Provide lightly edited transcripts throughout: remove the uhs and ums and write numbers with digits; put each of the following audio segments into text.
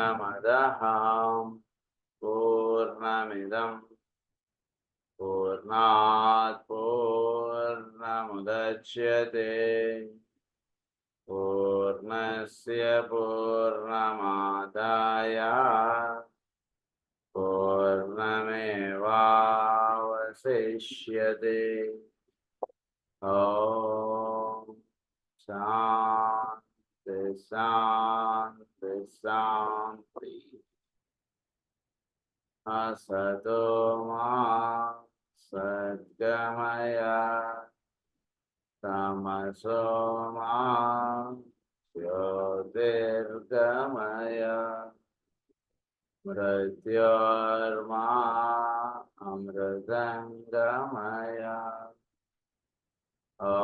पूर्णमदः पूर्णमिदं पूर्णात् पूर्णमुदच्यते पूर्णस्य पूर्णमादाय पूर्णमेवावशिष्यते। ॐ शान्ति शान्ति शान्ति। असतो मा सद्गमय तमसो मा ज्योतिर्गमय मृत्योर्मा अमृतंगमय। ॐ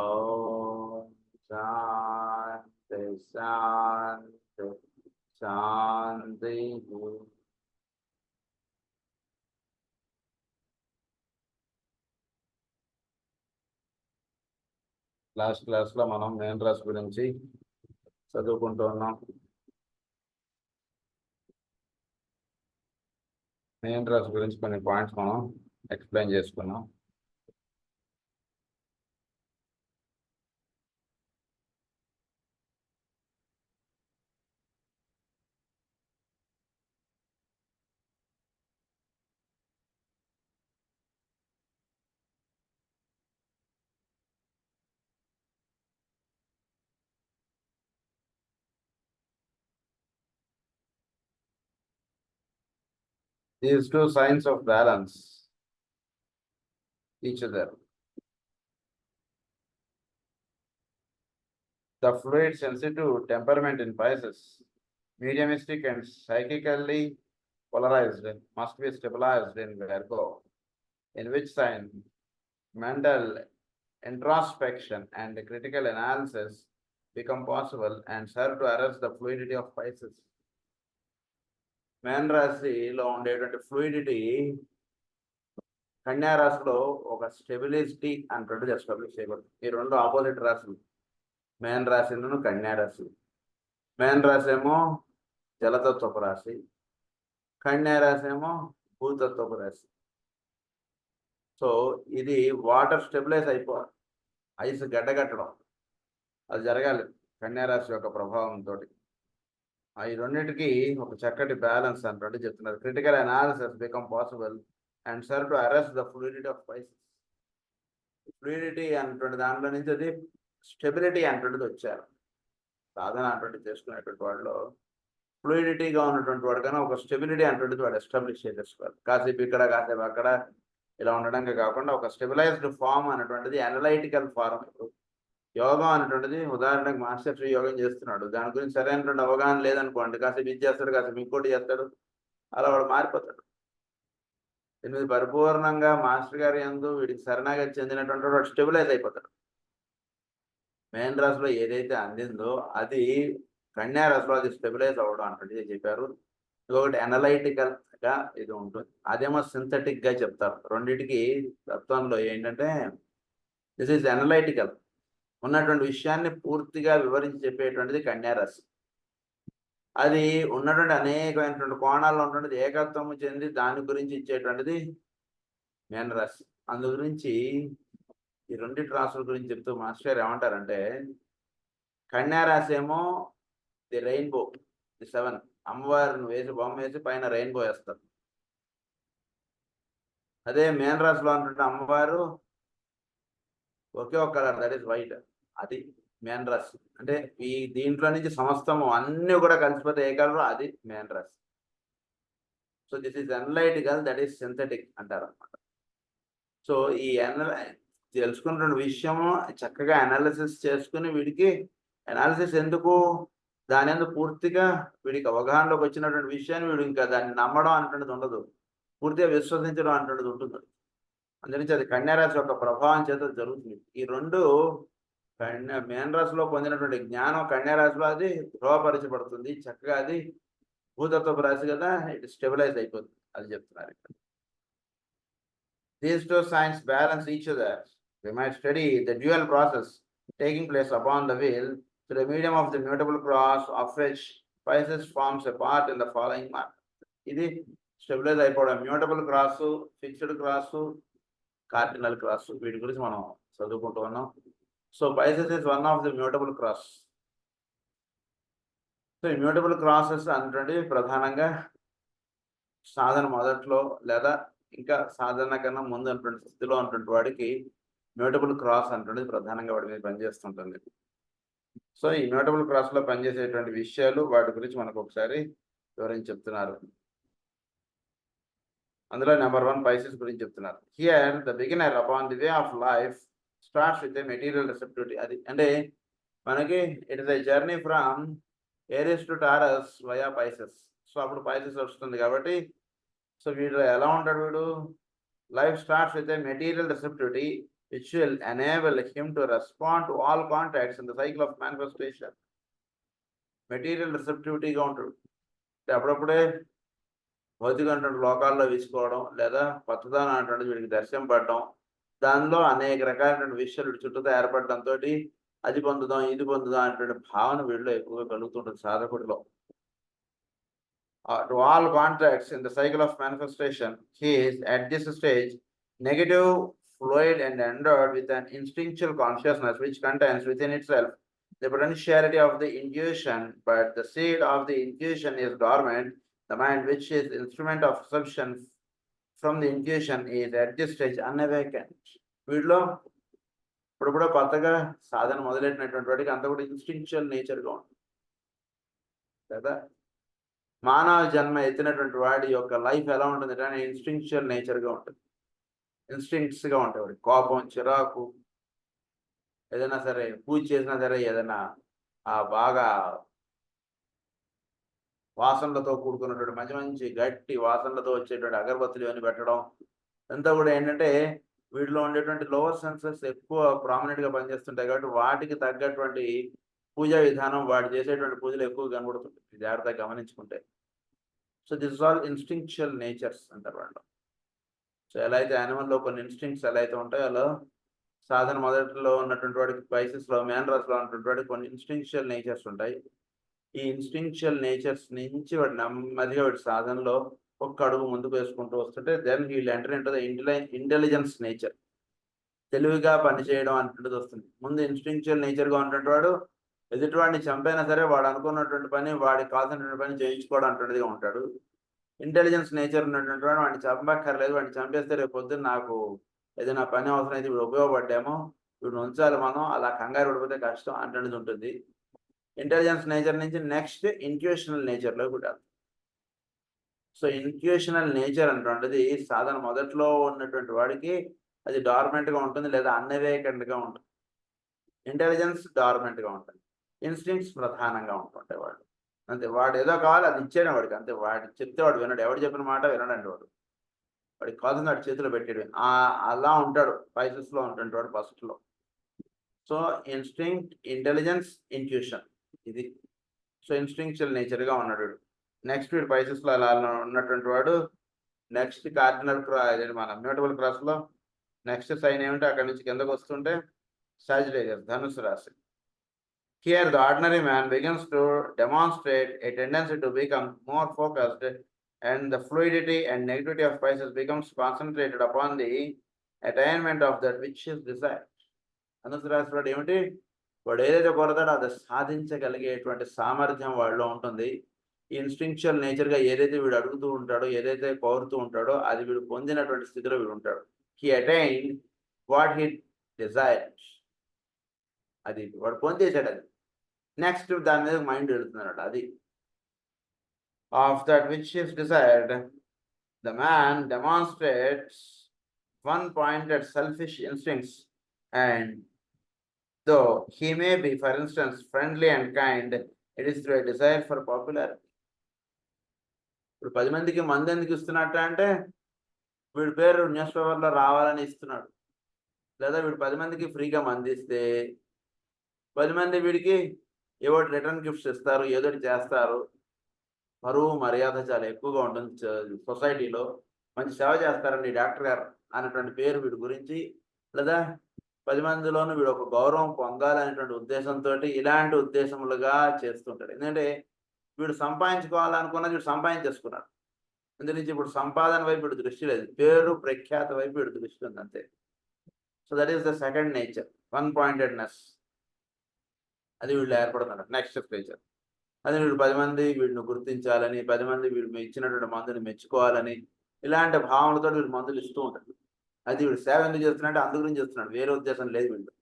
शान्ति शान्ति शान्ति। లాస్ట్ క్లాస్లో మనం మెయిన్ రాశి గురించి చదువుకుంటూ ఉన్నాం. మెయిన్ రాశి గురించి కొన్ని పాయింట్స్ మనం ఎక్స్ప్లెయిన్ చేసుకున్నాం. These two signs of balance each other. The fluid sensitive temperament in Pisces, mediumistic and psychically polarized, must be stabilized in Virgo, in which sign mental introspection and critical analysis become possible and serve to arrest the fluidity of Pisces. మేన్ రాశిలో ఉండేటువంటి fluidity కన్యా రాశిలో ఒక stability అంటుంటే establish చేయకూడదు. ఈ రెండు opposite రాశులు, మేన్ రాశిను కన్యా రాశి. మేన్ రాశి ఏమో జలతత్వపు రాశి, కన్యా రాశి ఏమో భూతత్వపు రాశి. సో ఇది వాటర్ స్టెబిలైజ్ అయిపోవాలి, ఐస్ గడ్డగట్టడం అది జరగాలి కన్యా రాశి యొక్క ప్రభావంతో. ఈ రెండింటికి ఒక చక్కటి బ్యాలెన్స్ అంటే చెప్తున్నారు. Critical analysis become possible and serve to arrest the fluidity of Pisces. Fluidity అన్నటువంటి దాంట్లో నుంచి అది స్టెబిలిటీ అన్నటువంటిది వచ్చారు. సాధన అన్నటువంటి చేసుకునేటువంటి వాడిలో ఫ్లూయిడిటీగా ఉన్నటువంటి వాడు కానీ ఒక స్టెబిలిటీ అన్నటువంటిది వాడు ఎస్టాబ్లిష్ చేసేసుకోవాలి. కాసేపు ఇక్కడ కాసేపు అక్కడ ఇలా ఉండడానికి కాకుండా ఒక స్టెబిలైజ్డ్ ఫామ్ అనేటువంటిది అనలైటికల్ ఫార్మ్. యోగం అనేటువంటిది ఉదాహరణకు మాస్టర్ శ్రీ యోగం చేస్తున్నాడు, దాని గురించి సరైనటువంటి అవగాహన లేదనుకోండి, కాసేపు ఇది చేస్తాడు కాసేపు ఇంకోటి చేస్తాడు, అలా వాడు మారిపోతాడు. దీని పరిపూర్ణంగా మాస్టర్ గారి యందు వీడికి శరణాగతి చెందినటువంటి వాడు స్టెబిలైజ్ అయిపోతాడు. మేన్ రాశిలో ఏదైతే అందిందో అది కన్యా రాశిలో అది స్టెబిలైజ్ అవ్వడం అంటే చెప్పారు. ఇంకొకటి అనలైటికల్ గా ఇది ఉంటుంది, అదేమో సింథటిక్ గా చెప్తారు. రెండింటికి తత్వంలో ఏంటంటే దిస్ ఈజ్ అనలైటికల్, ఉన్నటువంటి విషయాన్ని పూర్తిగా వివరించి చెప్పేటువంటిది కన్యా రాశి. అది ఉన్నటువంటి అనేకమైనటువంటి కోణాల్లో ఉన్నటువంటి ఏకత్వము చెంది దాని గురించి ఇచ్చేటువంటిది మేన రాశి. అందు గురించి ఈ రెండింటి రాశుల గురించి చెప్తూ మాస్టర్ ఏమంటారంటే, కన్యా రాశి ఏమో ది రెయిన్బో, ది 7, అమ్మవారిని వేసి బొమ్మ వేసి పైన రెయిన్బో వేస్తారు. అదే మేన రాశిలో ఉన్నటువంటి అమ్మవారు ఒకే ఒక కలర్, దట్ ఈస్ వైట్. అది మేన్ రాశి అంటే ఈ దీంట్లో నుంచి సమస్తము అన్నీ కూడా కలిసిపోతే ఏ కలర్, అది మేన్ రాశి. So this is analytical, that is synthetic అంటారు అనమాట. సో ఈ తెలుసుకున్నటువంటి విషయము చక్కగా అనాలిసిస్ చేసుకుని వీడికి అనాలిసిస్ ఎందుకు, దాని ఎందుకు పూర్తిగా వీడికి అవగాహనలోకి వచ్చినటువంటి విషయాన్ని వీడు ఇంకా దాన్ని నమ్మడం అంటున్నది ఉండదు, పూర్తిగా విశ్వసించడం అంటున్నది ఉంటుంది. అందురించి అది కన్యా రాశి యొక్క ప్రభావం చేత జరుగుతుంది. ఈ రెండు మేన్ రాశిలో పొందినటువంటి జ్ఞానం కన్యా రాశిలో అది ధృవపరచబడుతుంది. చక్కగా అది భూతత్వపు రాశి కదా, ఇట్ స్టెబిలైజ్ అయిపోతుంది, అది చెప్తున్నారు ఇక్కడ. These two signs balance each other. We might study the dual process taking place upon the wheel through the medium of the mutable cross, of which Pisces forms a part in the following mark. ఇది stabilize అయిపోవడం, mutable cross, fixed cross, cardinal cross, వీటి గురించి మనం చదువుకుంటూ ఉన్నాం. So Pisces is one of the mutable cross. So ఈ mutable crosses అనేటువంటివి ప్రధానంగా సాధన మొదట్లో లేదా ఇంకా సాధన కన్నా ముందు అన్నటువంటి స్థితిలో ఉన్నటువంటి వాడికి మ్యూటబుల్ క్రాస్ అనేటువంటిది ప్రధానంగా వాడి మీద పనిచేస్తుంటుంది. సో ఈ మ్యూటబుల్ క్రాస్ లో పనిచేసేటువంటి విషయాలు వాటి గురించి మనకు ఒకసారి వివరించి చెప్తున్నారు. అందులో నెంబర్ 1 పైసెస్ గురించి చెప్తున్నారు. Here the beginner upon the way of life starts with a material receptivity. అది అంటే మనకి it is a journey from areas to taurus via Pisces. So అప్పుడు పైసెస్ వస్తుంది కాబట్టి సో వీడు ఎలా ఉంటాడు, వీడు life starts with a material receptivity which will enable him to respond to all contacts in the cycle of manifestation. Material రిసెప్టివిటీగా ఉంటాడు. అప్పుడప్పుడే భౌతికమైనటువంటి లోకాల్లో విసుకోవడం లేదా కొత్తదనం అనేటువంటి వీడికి దర్శనపడడం, దానిలో అనేక రకాలైన విషయాలు వీడి చుట్టూతో ఏర్పడడంతో అది పొందుదాం ఇది పొందుదాం అనేటువంటి భావన వీడిలో ఎక్కువగా కలుగుతుంటుంది సాధకుడిలో. To all contacts in the cycle of manifestation, he is at this stage negative, fluid and endowed with an instinctual consciousness which contains within itself the potentiality of the intuition, but the seed of the intuition is dormant. The mind, which is the instrument of perception from the intuition, is at this stage unawakened. వీటిలో ఇప్పుడు కొత్తగా సాధన మొదలెట్టినటువంటి వాడికి అంతా కూడా instinctual నేచర్గా ఉంటుంది కదా. మానవ జన్మ ఎత్తినటువంటి వాడి యొక్క లైఫ్ ఎలా ఉంటుంది అంటే ఇన్స్టింక్చువల్ నేచర్గా ఉంటుంది, ఇన్స్టింక్ట్స్గా ఉంటాయి. వాడి కోపం, చిరాకు, ఏదైనా సరే పూజ చేసినా సరే ఏదైనా బాగా వాసనలతో కూడుకున్నటువంటి మంచి మంచి గట్టి వాసనలతో వచ్చేటువంటి అగరబత్తులు ఇవన్నీ పెట్టడం అంతా కూడా ఏంటంటే వీటిలో ఉండేటువంటి లోవర్ సెన్సెస్ ఎక్కువ ప్రామినెంట్గా పనిచేస్తుంటాయి కాబట్టి వాటికి తగ్గటువంటి పూజా విధానం, వాటి చేసేటువంటి పూజలు ఎక్కువ కనబడుతుంటాయి జాగ్రత్తగా గమనించుకుంటే. So this is all instinctual natures అంటారు వాళ్ళు. సో ఎలా అయితే యానిమల్లో కొన్ని ఇన్స్టింక్ట్స్ ఎలా అయితే ఉంటాయో అలా సాధన మొదట్లో ఉన్నటువంటి వాడికి స్పైసెస్లో మేనరస్లో ఉన్నటువంటి వాడికి కొన్ని ఇన్స్టింక్చువల్ నేచర్స్ ఉంటాయి. ఈ ఇన్స్టింక్చువల్ నేచర్స్ నుంచి వాడు నెమ్మదిగా వాడి సాధనలో ఒక్క అడుగు ముందుకు వేసుకుంటూ వస్తుంటే దెన్ వీళ్ళు enter into the intelligence nature. తెలివిగా పనిచేయడం అనేటువంటిది వస్తుంది. ముందు ఇన్స్టింక్చువల్ నేచర్గా ఉన్నటువంటి వాడు ఎదుటివాడిని చంపైనా సరే వాడు అనుకున్నటువంటి పని, వాడికి కావాల్సినటువంటి పని చేయించుకోవడం అటువంటిదిగా ఉంటాడు. ఇంటెలిజెన్స్ నేచర్ ఉన్నటువంటి వాడు వాడిని చంపక్కర్లేదు, వాడిని చంపేస్తే రేపు పొద్దున్న నాకు ఏదైనా పని అవసరం అయితే వీడు ఉపయోగపడ్డామో వీడు ఉంచాలి మనం, అలా కంగారు పడిపోతే కష్టం అటువంటిది ఉంటుంది. ఇంటెలిజెన్స్ నేచర్ నుంచి నెక్స్ట్ ఇంట్యూషనల్ నేచర్లో కూడా. సో ఇంట్యూషనల్ నేచర్ అటువంటిది సాధన మొదట్లో ఉన్నటువంటి వాడికి అది డార్మెంట్గా ఉంటుంది లేదా అన్అవేకెండ్గా ఉంటుంది. ఇంటెలిజెన్స్ డార్మెంట్గా ఉంటుంది, ఇన్స్టింక్ట్స్ ప్రధానంగా ఉంటుంటాయి వాడు. అంతే, వాడు ఏదో కావాలి అది ఇచ్చేయడం వాడికి అంతే. వాడు చెప్తే వాడు వినడు, ఎవడు చెప్పిన మాట వినడండి వాడు. వాడికి కావాల్సింది వాడి చేతిలో పెట్టేయడం. అలా ఉంటాడు పైసెస్లో ఉంటుంది వాడు ఫస్ట్లో. సో ఇన్స్టింక్ట్, ఇంటెలిజెన్స్, ఇంట్యూషన్ ఇది. సో ఇన్స్టింక్చువల్ నేచర్గా ఉన్నాడు. నెక్స్ట్ వీడు పైసెస్లో అలా ఉన్నటువంటి వాడు నెక్స్ట్ కార్డినల్ మన మ్యూటబుల్ క్రాస్లో నెక్స్ట్ సైన్ ఏమిటి అక్కడి నుంచి కిందకు వస్తుంటే సాజిటేరియస్, ధనుసు రాశి. Here the ordinary man begins to demonstrate a tendency to become more focused, and the fluidity and negativity of Pisces becomes concentrated upon the attainment of that which is desired. ధనుసు రాశి వాడు ఏమిటి, వాడు ఏదైతే కోరతాడో అది సాధించగలిగేటువంటి సామర్థ్యం వాడిలో ఉంటుంది. ఇన్స్టింక్చువల్ నేచర్గా ఏదైతే వీడు అడుగుతూ ఉంటాడో, ఏదైతే కోరుతూ ఉంటాడో అది వీడు పొందినటువంటి స్థితిలో వీడు ఉంటాడు. He attained what he desired, అది వాడు పొందేసాడు. అది నెక్స్ట్ దాని మీద మైండ్ వెళుతున్నాడు. అది of that which is desired the man demonstrates one pointed selfish instincts, and though he may be for instance friendly and kind, it is through a desire for popularity. ఇప్పుడు 10 మందికి మంది ఎందుకు ఇస్తున్నట్టు అంటే వీడి పేరు న్యూస్ పేపర్లో రావాలని ఇస్తున్నాడు, లేదా వీడు 10 మందికి ఫ్రీగా మంది ఇస్తే 10 మంది వీడికి ఏవో రిటర్న్ గిఫ్ట్స్ ఇస్తారు, ఏదో చేస్తారు. పరువు మర్యాద చాలా ఎక్కువగా ఉంటుంది సొసైటీలో. మంచి సేవ చేస్తారండి డాక్టర్ గారు అనేటువంటి పేరు వీడి గురించి, లేదా 10 మందిలోనూ వీడు ఒక గౌరవం పొందాలనేటువంటి ఉద్దేశంతో ఇలాంటి ఉద్దేశములుగా చేస్తుంటాడు. ఎందుకంటే వీడు సంపాదించుకోవాలనుకున్నది వీడు సంపాదించేసుకున్నాడు. అందునుంచి ఇప్పుడు సంపాదన వైపు వీడు దృష్టి లేదు, పేరు ప్రఖ్యాత వైపు వీడు దృష్టి ఉంది అంతే. So that is the second nature, one pointedness. అది వీళ్ళు ఏర్పడుతున్నారు నెక్స్ట్ నేచర్. అది వీడు 10 మంది వీడిని గుర్తించాలని, 10 మంది వీడు ఇచ్చినటువంటి మందుని మెచ్చుకోవాలని, ఇలాంటి భావనలతో వీడు మందులు ఇస్తూ ఉంటాడు. అది వీడు సేవ ఎందుకు చేస్తున్నాడు, అందు గురించి చేస్తున్నాడు, వేరే ఉద్దేశం లేదు వీళ్ళు.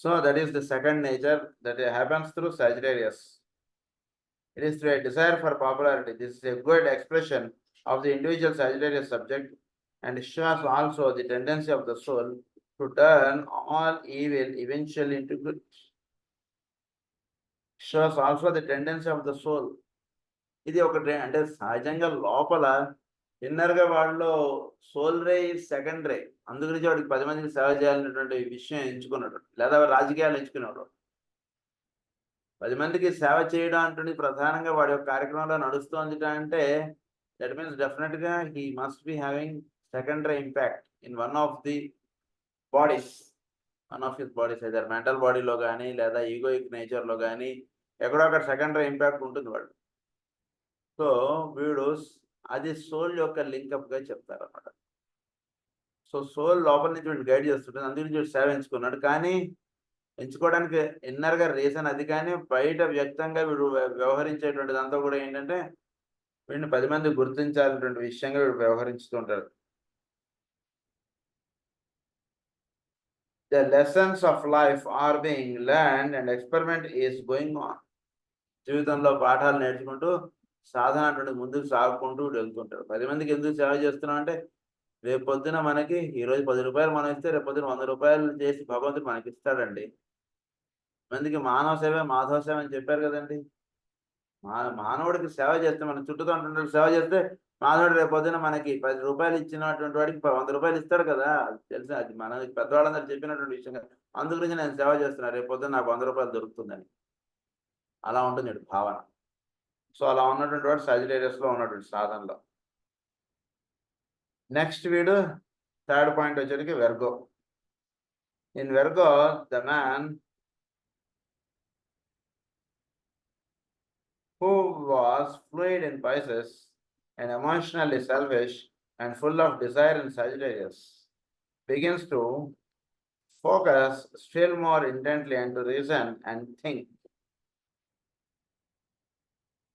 So that is the second nature that happens through Sagittarius. It is through a desire for popularity. This is a good expression of the individual Sagittarius subject and shows also the tendency of the soul to turn all evil eventually into good. Shows also the tendency of the soul. ఇది ఒకటి, అంటే సహజంగా లోపల ఇన్నర్గా వాళ్ళలో soul రే second రే, అందుగురించి వాడికి 10 మందికి సేవ చేయాలనేటువంటి విషయం ఎంచుకున్నాడు, లేదా రాజకీయాలు ఎంచుకున్నాడు. 10 మందికి సేవ చేయడం అంటుంది ప్రధానంగా వాడి యొక్క కార్యక్రమంలో నడుస్తోంది అంటే దట్ మీన్స్ డెఫినెట్గా he must be having secondary impact in one of his bodies, అయితే మెంటల్ బాడీలో కానీ లేదా ఈగోయిక్ నేచర్లో కానీ ఎక్కడో అక్కడ సెకండరీ ఇంపాక్ట్ ఉంటుంది వాడు. సో వీడు అది సోల్ యొక్క లింకప్గా చెప్తారు అన్నమాట. సో సోల్ లోపల నుంచి వీడు గైడ్ చేస్తుంటుంది, అందుగురించి వీడు సేవ ఎంచుకున్నాడు. కానీ ఎంచుకోవడానికి ఇన్నర్గా రీజన్ అది, కానీ బయట వ్యక్తంగా వీడు వ్యవహరించేటువంటిది అంతా కూడా ఏంటంటే వీడిని 10 మంది గుర్తించాలనేటువంటి విషయంగా వీడు వ్యవహరిస్తూ ఉంటారు. The lessons of life are being learned and experiment is going on. జీవితంలో పాఠాలు నేర్చుకుంటూ సాధన అటువంటి ముందుకు సాగుకుంటూ వెళ్తుంటారు. 10 మందికి ఎందుకు సేవ చేస్తున్నాం అంటే రేపు పొద్దున మనకి ఈరోజు 10 రూపాయలు మనం ఇస్తే రేపు పొద్దున 100 రూపాయలు చేసి భగవంతుడు మనకి ఇస్తాడండి. మందికి మానవ సేవ మాధవ సేవ అని చెప్పారు కదండి. మానవుడికి సేవ చేస్తే, మన చుట్టూ ఉంటున్న సేవ చేస్తే మానవుడు రేపు పొద్దున మనకి 10 రూపాయలు ఇచ్చినటువంటి వాడికి 100 రూపాయలు ఇస్తాడు కదా. అది తెలుసు, అది మన పెద్దవాళ్ళందరూ చెప్పినటువంటి విషయం కదా. అందు గురించి నేను సేవ చేస్తున్నాను, రేపు పొద్దున నాకు 100 రూపాయలు దొరుకుతుందని. అలా ఉంటుంది భావన. సో అలా ఉన్నటువంటి వాడు Sagittariusలో ఉన్నటువంటి సాధనలో. నెక్స్ట్ వీడు థర్డ్ పాయింట్ వచ్చేటికి Virgo. In Virgo the man who was fluid in Pisces and emotionally selfish and full of desire in Sagittarius begins to focus still more intently and to reason and think.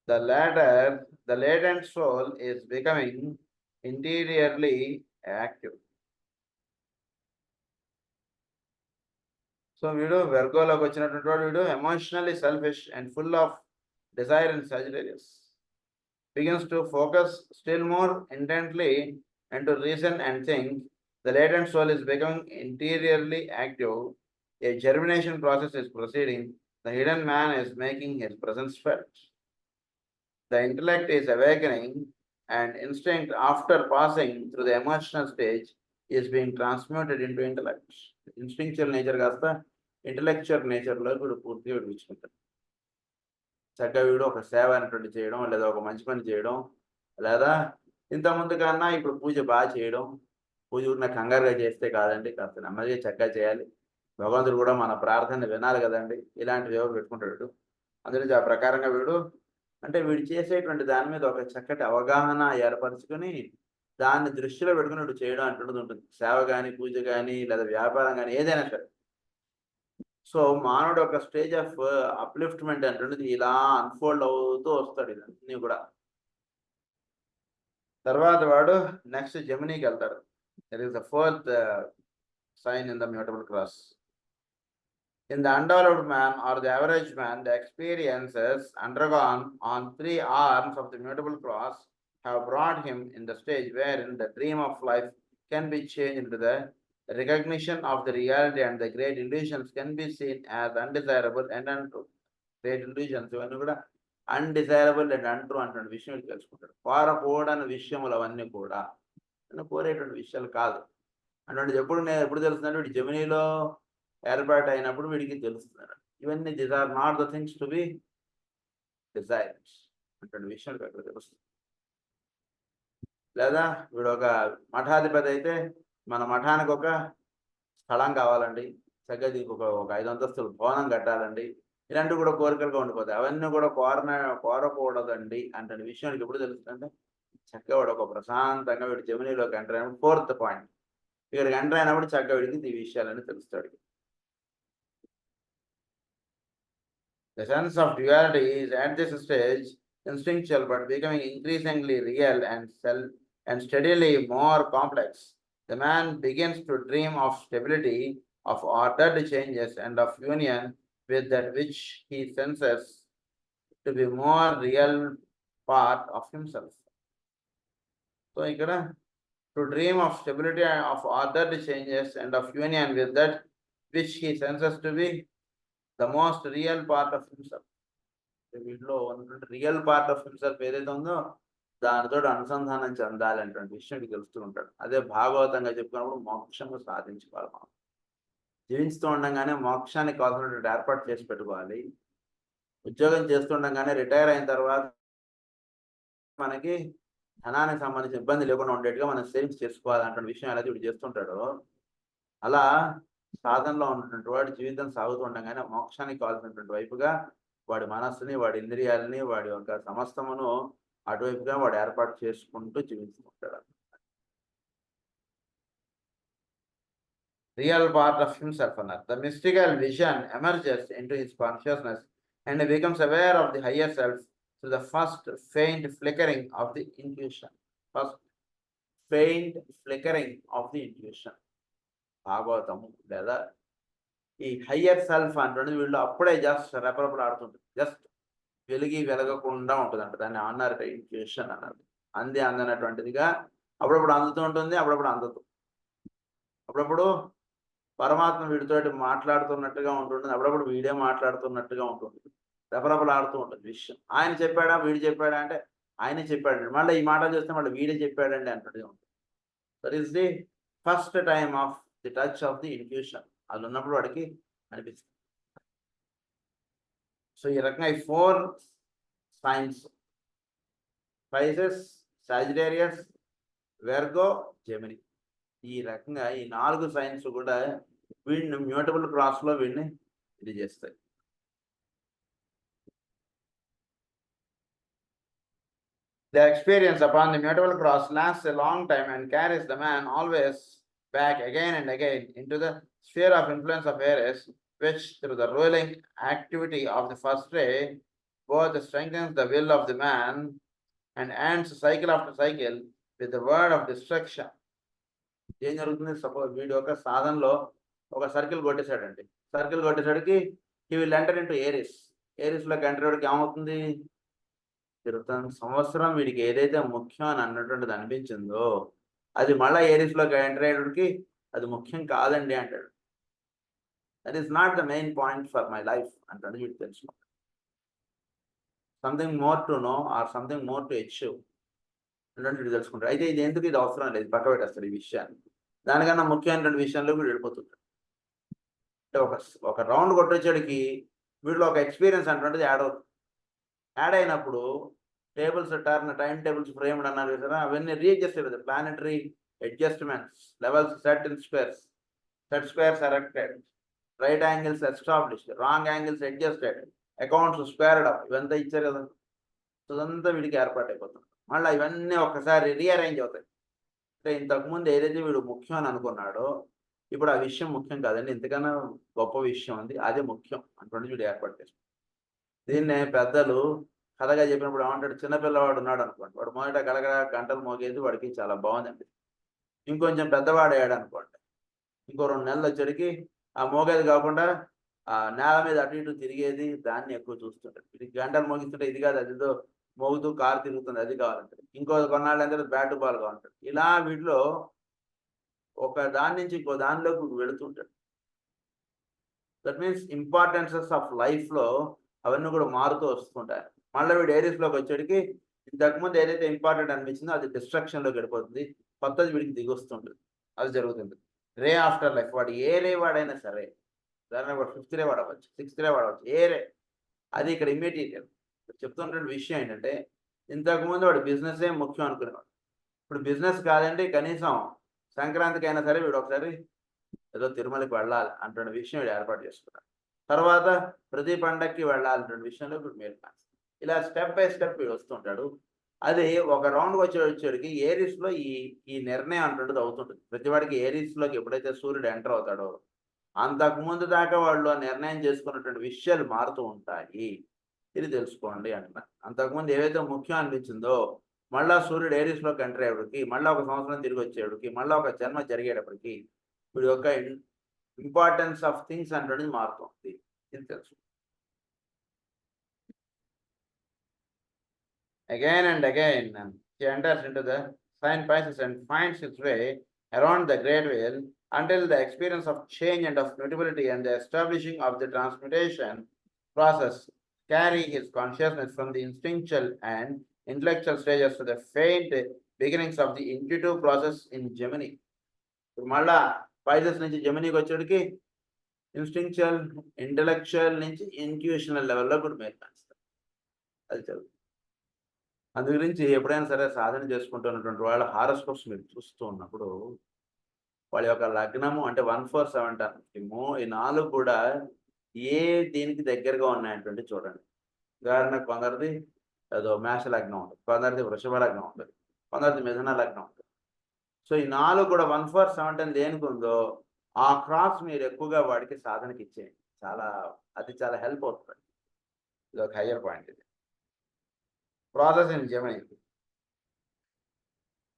The latent soul is becoming interiorly active. So వీడు వెర్గోలోకి వచ్చినటువంటి వాడు వీడు emotionally selfish and full of desire in Sagittarius begins to focus still more intently and to reason and think. The latent soul is becoming interiorly active. A germination process is proceeding. The hidden man is making his presence felt. The intellect is awakening and instinct, after passing through the emotional stage, is being transmuted into intellect. Instinctual nature కాస్త intellectual nature లో కూడా పూర్తిగా విడిపించుకుంటారు. చక్కగా వీడు ఒక సేవ అనేటువంటి చేయడం, లేదా ఒక మంచి పని చేయడం, లేదా ఇంతకుముందు కన్నా ఇప్పుడు పూజ బాగా చేయడం. పూజ కూడా కంగారుగా చేస్తే కాదండి, కాస్త నెమ్మదిగా చక్కగా చేయాలి. భగవంతుడు కూడా మన ప్రార్థన వినాలి కదండి. ఇలాంటివి ఎవరు పెట్టుకుంటాడు. అందుకని ఆ ప్రకారంగా వీడు అంటే వీడు చేసేటువంటి దాని మీద ఒక చక్కటి అవగాహన ఏర్పరచుకొని దాన్ని దృష్టిలో పెట్టుకుని వీడు చేయడం అంటున్నది ఉంటుంది. సేవ కానీ, పూజ కానీ, లేదా వ్యాపారం కానీ, ఏదైనా సరే. సో మానవుడు ఒక స్టేజ్ ఆఫ్ అప్లిఫ్ట్మెంట్ అంటున్నది ఇలా అన్ఫోల్డ్ అవుతూ వస్తాడు. ఇదన్నీ కూడా తర్వాత వాడు నెక్స్ట్ జెమినీకి వెళ్తాడు. That is the fourth sign in the mutable cross. In the undeveloped man or the average man, the experiences undergone on 3 arms of the mutable cross have brought him in the stage wherein the dream of life can be changed into the recognition of the reality, and the great illusions can be seen as undesirable and untrue. Great illusions ఇవన్నీ కూడా undesirable and untrue అటువంటి విషయం తెలుసుకుంటాడు. కోరకూడని విషయములు అవన్నీ కూడా కోరేటువంటి విషయాలు కాదు అటువంటి ఎప్పుడు తెలుస్తుందంటే వీడి జెమినీలో ఏర్పాటు అయినప్పుడు వీడికి తెలుస్తున్నారు. ఇవన్నీ these are not the things to be desires అటువంటి విషయాలు అక్కడ తెలుస్తుంది. లేదా వీడు ఒక మఠాధిపతి అయితే మన మఠానికి ఒక స్థలం కావాలండి, చక్కగా ఒక 5 అంతస్తులు భవనం కట్టాలండి, ఇలాంటివి కూడా కోరికలుగా ఉండిపోతాయి. అవన్నీ కూడా కోరకూడదండి అంటే విషయానికి ఎప్పుడు తెలుస్తుందంటే చక్కగా వాడు ఒక ప్రశాంతంగా వీడు జెమినీలోకి ఎంటర్ అయినప్పుడు 4th పాయింట్ ఇక్కడికి ఎంటర్ అయినప్పుడు చక్కగా వీడికి ఈ విషయాలన్నీ తెలుస్తాడు. The sense of duality is at this stage instinctual but becoming increasingly real and steadily more complex. The man begins to dream of stability, of ordered changes, and of union with that which he senses to be more real part of himself. So, ikkada to dream of stability and of ordered changes and of union with that which he senses to be the most real part of himself. వీటిలో ఉన్నటువంటి real part of himself ఏదైతే ఉందో దానితో అనుసంధానం చెందాలి అనేటువంటి విషయం తెలుస్తూ ఉంటాడు. అదే భాగవతంగా చెప్పుకున్నప్పుడు మోక్షము సాధించుకోవాలి. మనం జీవిస్తూ ఉండగానే మోక్షానికి కావాల్సినటువంటి ఏర్పాటు చేసి పెట్టుకోవాలి. ఉద్యోగం చేస్తుండగానే రిటైర్ అయిన తర్వాత మనకి ధనానికి సంబంధించిన ఇబ్బంది లేకుండా ఉండేట్టుగా మనం సేవింగ్స్ చేసుకోవాలి అంటే విషయం ఎలా వీడు చేస్తుంటాడో అలా సాధనలో ఉన్నటువంటి వాడి జీవితం సాగుతూ ఉండగానే మోక్షానికి కావాల్సినటువంటి వైపుగా వాడి మనస్సుని వాడి ఇంద్రియాలని వాడి యొక్క సమస్తమును అటువైపుగా వాడు ఏర్పాటు చేసుకుంటూ జీవిస్తుంటాడు. రియల్ పార్ట్ ఆఫ్ హిమ్సెల్ఫ్ అన్నారు. The mystical vision emerges into his consciousness and becomes aware of the higher self through the first faint flickering of the intuition. First faint flickering of the intuition. భాగవతము లేదా ఈ higher self అంటుంది వీళ్ళు అప్పుడే just రెపరెపలు ఆడుతుంటుంది. Just వెలగకుండా ఉంటుంది అంట. దాన్ని అన్నారు ఇంట్యూషన్ అన్నారు. అందనటువంటిదిగా అప్పుడప్పుడు అందుతూ ఉంటుంది, అప్పుడప్పుడు అందదు. అప్పుడప్పుడు పరమాత్మ వీడితోటి మాట్లాడుతున్నట్టుగా ఉంటుంది, అప్పుడప్పుడు వీడే మాట్లాడుతున్నట్టుగా ఉంటుంది. రెపరెపలు ఆడుతూ ఉంటుంది విషయం. ఆయన చెప్పాడా వీడు చెప్పాడా అంటే ఆయనే చెప్పాడండి, మళ్ళీ ఈ మాట చేస్తే మళ్ళీ వీడే చెప్పాడండి అంటూనే ఉంటుంది. That is the first time of the touch of the intuition. అది ఉన్నప్పుడు వాడికి అనిపిస్తుంది. సో ఈ రకంగా ఈ 4 science spices, Sagittarius, Virgo, Gemini, ఈ రకంగా ఈ 4 సైన్స్ కూడా వీడిని మ్యూటబుల్ క్రాస్లో వీడిని ఇది చేస్తాయి. The experience upon the mutable cross lasts a long time and carries the man always back again and again into the sphere of influence of Eris, which through the ruling activity of the first ray both strengthens the will of the man and ends cycle after cycle with the word of destruction. ఏం జరుగుతుంది? Suppose వీడు ఒక సాధనలో ఒక circle కొట్టేశాడండి. Circle కొట్టేసరికి he will enter into Aries. ఏరిస్లోకి enter అయ్యేటికి ఏమవుతుంది? 20 సంవత్సరం వీడికి ఏదైతే ముఖ్యం అని అన్నటువంటిది అనిపించిందో అది మళ్ళీ ఏరిస్లోకి ఎంటర్ అయ్యేటికి అది ముఖ్యం కాదండి అంటాడు. That is not the main point for my life అంటాడు వీడు. తెలుసుకుంటాడు something more to know or something more to achieve అంటే వీడు తెలుసుకుంటాడు. అయితే ఇది ఎందుకు, ఇది అవసరం లేదు, పక్క పెట్టేస్తాడు ఈ విషయాన్ని. దానికన్నా ముఖ్యమైనటువంటి విషయంలో వీడు వెళ్ళిపోతుంటాడు. అంటే ఒక రౌండ్ కొట్టేచ్చడికి వీడిలో ఒక ఎక్స్పీరియన్స్ అటువంటిది యాడ్ అయినప్పుడు tables turn, time tables framed అన్నారు కదా, అవన్నీ రీఅడ్జస్ట్ అవుతుంది. Planetary adjustments, levels set in squares, set squares erected, right angles established, wrong angles adjusted, accounts squared up, ఇవంతా ఇచ్చారు కదా. సో అదంతా వీడికి ఏర్పాటు అయిపోతుంది. మళ్ళీ ఇవన్నీ ఒక్కసారి రీఅరేంజ్ అవుతాయి. అంటే ఇంతకుముందు ఏదైతే వీడు ముఖ్యం అని అనుకున్నాడో ఇప్పుడు ఆ విషయం ముఖ్యం కాదండి, ఇంతకన్నా గొప్ప విషయం ఉంది, అదే ముఖ్యం అటువంటి వీడు ఏర్పాటు చేస్తాడు. దీన్నే పెద్దలు కథగా చెప్పినప్పుడు ఏమంటాడు, చిన్నపిల్లవాడు ఉన్నాడు అనుకోండి, వాడు మొదట గలగల గంటలు మోగేది వాడికి చాలా బాగుందండి. ఇంకొంచెం పెద్దవాడు అయ్యాడు అనుకోండి, ఇంకో 2 నెలలు వచ్చేటికి ఆ మోగేది కాకుండా ఆ నేల మీద అటు ఇటు తిరిగేది దాన్ని ఎక్కువ చూస్తుంటాడు. ఇది గంటలు మోగిస్తుంటే ఇది కాదు, అదిదో మోగుతూ కారు తిరుగుతుంది అది కావాలంటాడు. ఇంకో కొన్నాళ్ళు అంటే బ్యాట్ బాల్ కావాలంటాడు. ఇలా వీటిలో ఒక దాని నుంచి ఇంకో దానిలోకి వెళుతుంటాడు. దట్ మీన్స్ ఇంపార్టెన్సెస్ ఆఫ్ లైఫ్లో అవన్నీ కూడా మారుతూ వస్తుంటాయి. మళ్ళీ వీడు ఏరియాస్లోకి వచ్చేటికి ఇంతకుముందు ఏదైతే ఇంపార్టెంట్ అనిపించిందో అది డిస్ట్రక్షన్లోకి వెళ్ళిపోతుంది, కొత్తది వీడికి దిగి వస్తుంటుంది. అది జరుగుతుంది. రే ఆఫ్టర్ లైఫ్, వాడు ఏ రే వాడైనా సరే, దాని వాడు 5th రే వాడవచ్చు, 6th రే వాడవచ్చు, ఏ రే, అది ఇక్కడ ఇమ్మీడియట్ చెప్తున్న విషయం ఏంటంటే, ఇంతకుముందు వాడు బిజినెస్ ఏ ముఖ్యం అనుకునేవాడు, ఇప్పుడు బిజినెస్ కాదండి కనీసం సంక్రాంతికి అయినా సరే వీడు ఒకసారి ఏదో తిరుమలకి వెళ్ళాలి అంటున్న విషయం వీడు ఏర్పాటు చేసుకున్నాడు. తర్వాత ప్రతి పండక్కి వెళ్ళాలనే విషయంలో ఇప్పుడు మీరు ఇలా స్టెప్ బై స్టెప్ వీడు వస్తుంటాడు. అది ఒక రౌండ్‌కి వచ్చేటికి ఏరీస్‌లో ఈ ఈ నిర్ణయం అటువంటిది అవుతుంటుంది. ప్రతివాడికి ఏరీస్‌లోకి ఎప్పుడైతే సూర్యుడు ఎంటర్ అవుతాడో, అంతకుముందు దాకా వాళ్ళు ఆ నిర్ణయం చేసుకున్నటువంటి విషయాలు మారుతూ ఉంటాయి. ఇది తెలుసుకోండి అంటున్నా. అంతకుముందు ఏవైతే ముఖ్యం అనిపించిందో, మళ్ళా సూర్యుడు ఏరీస్‌లోకి ఎంటర్ అయ్యేప్పటికి, మళ్ళా ఒక సంవత్సరం తిరిగి వచ్చేప్పటికి, మళ్ళా ఒక జన్మ జరిగేటప్పటికి, వీడి యొక్క ఇంపార్టెన్స్ ఆఫ్ థింగ్స్ అనేటువంటిది మారుతుంది. ఇది తెలుసు. Again and again, he enters into the sign Pisces and finds his way around the great wheel until the experience of change and of mutability and the establishing of the transmutation process carry his consciousness from the instinctual and intellectual stages to the faint beginnings of the intuitive process in Gemini. మళ్ళా Pisces నుంచి జెమినీకి వచ్చేటికి instinctual, intellectual నుంచి intuitional లెవెల్లో కూడా మీరు కాస్తారు. అది చదువు. అందు గురించి ఎప్పుడైనా సరే సాధన చేసుకుంటున్నటువంటి వాళ్ళ హారోస్కోప్స్ మీరు చూస్తూ ఉన్నప్పుడు, వాళ్ళ యొక్క లగ్నము అంటే 1, 4, 7 టైము ఈ 4 కూడా ఏ దీనికి దగ్గరగా ఉన్నాయంటే చూడండి. ఉదాహరణకు కొందరిది ఏదో మేష లగ్నం ఉంటుంది, కొందరిది వృషభ లగ్నం ఉంటుంది, కొందరిది మిథున లగ్నం ఉంటుంది. సో ఈ 4 కూడా 1, 4, 7 దేనికి ఉందో ఆ క్రాస్ మీరు ఎక్కువగా వాడికి సాధనకి ఇచ్చేయండి. అది చాలా హెల్ప్ అవుతుంది. ఇది ఒక హయ్యర్ పాయింట్ ఇది. Process in Gemini.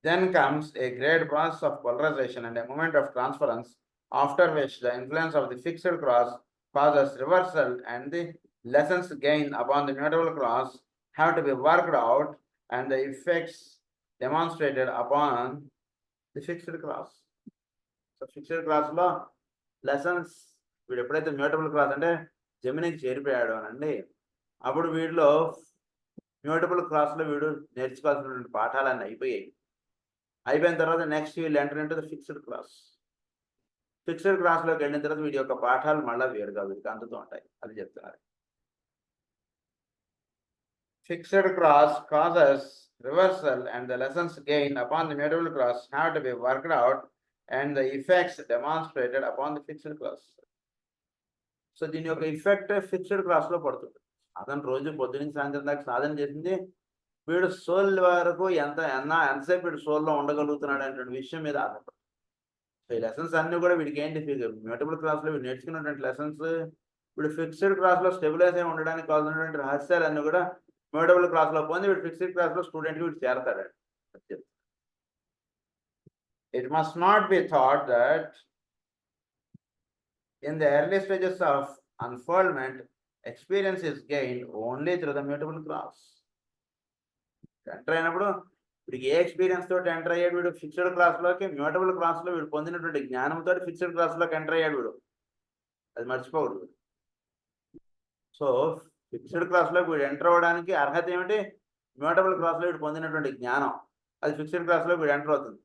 Then comes a great process of polarization and a moment of transference, after which the influence of the fixed cross causes reversal and the lessons gained upon the mutable cross have to be worked out and the effects demonstrated upon the fixed cross. So fixed cross లో lessons వీడు ఎప్పుడైతే mutable cross అంటే జెమినికి చేరిపోయాడు అనండి, అప్పుడు వీడిలో mutable క్రాస్‌లో వీడు నేర్చుకోవాల్సినటువంటి పాఠాలన్నీ అయిపోయాయి. అయిపోయిన తర్వాత నెక్స్ట్ వీళ్ళు enter into the fixed cross. Fixed క్రాస్‌లోకి వెళ్ళిన తర్వాత వీడి యొక్క పాఠాలు మళ్ళా వేరుగా వీడికి అందుతూ ఉంటాయి. అది చెప్తున్నారు. Fixed cross causes reversal and the lessons gained upon the mutable cross have to be worked out and the effects demonstrated upon the fixed cross. So దీని యొక్క ఎఫెక్ట్ ఫిక్స్డ్ క్రాస్‌లో పడుతుంది. అతను రోజు పొద్దున్నుంచి సాయంత్రం దాకా సాధన చేసింది, వీడు సోల్ వరకు ఎంతసేపు వీడు సోల్‌లో ఉండగలుగుతున్నాడు అనేటువంటి విషయం మీద ఆధారపడి. సో ఈ లెసన్స్ అన్నీ కూడా వీడికి ఏంటి మ్యూటబుల్ క్రాస్‌లో వీడు నేర్చుకున్నటువంటి లెసన్స్, వీడు ఫిక్స్డ్ క్రాస్‌లో స్టెబిలైజ్ అయి ఉండడానికి కావాల్సినటువంటి రహస్యాలన్నీ కూడా మ్యూటబుల్ క్రాస్‌లో పొంది వీడు ఫిక్స్డ్ క్రాస్‌లో స్టూడెంట్‌గా వీడు చేరతాడండి. It must not be thought that in the early stages of unfoldment, experience is gained only through the mutable cross. Enter అయినప్పుడు వీడికి ఏ ఎక్స్పీరియన్స్ తోటి ఎంటర్ అయ్యాడు వీడు ఫిక్స్డ్ క్లాస్‌లోకి, మ్యూటబుల్ క్లాస్‌లో వీడు పొందినటువంటి జ్ఞానంతో ఫిక్స్డ్ క్లాస్‌లోకి ఎంటర్ అయ్యాడు వీడు. అది మర్చిపోకూడదు. సో ఫిక్స్డ్ క్లాస్‌లోకి వీడు ఎంటర్ అవ్వడానికి అర్హత ఏమిటి? మ్యూటబుల్ క్లాస్‌లో వీడు పొందినటువంటి జ్ఞానం. అది ఫిక్స్డ్ క్లాస్‌లోకి వీడు ఎంటర్ అవుతుంది.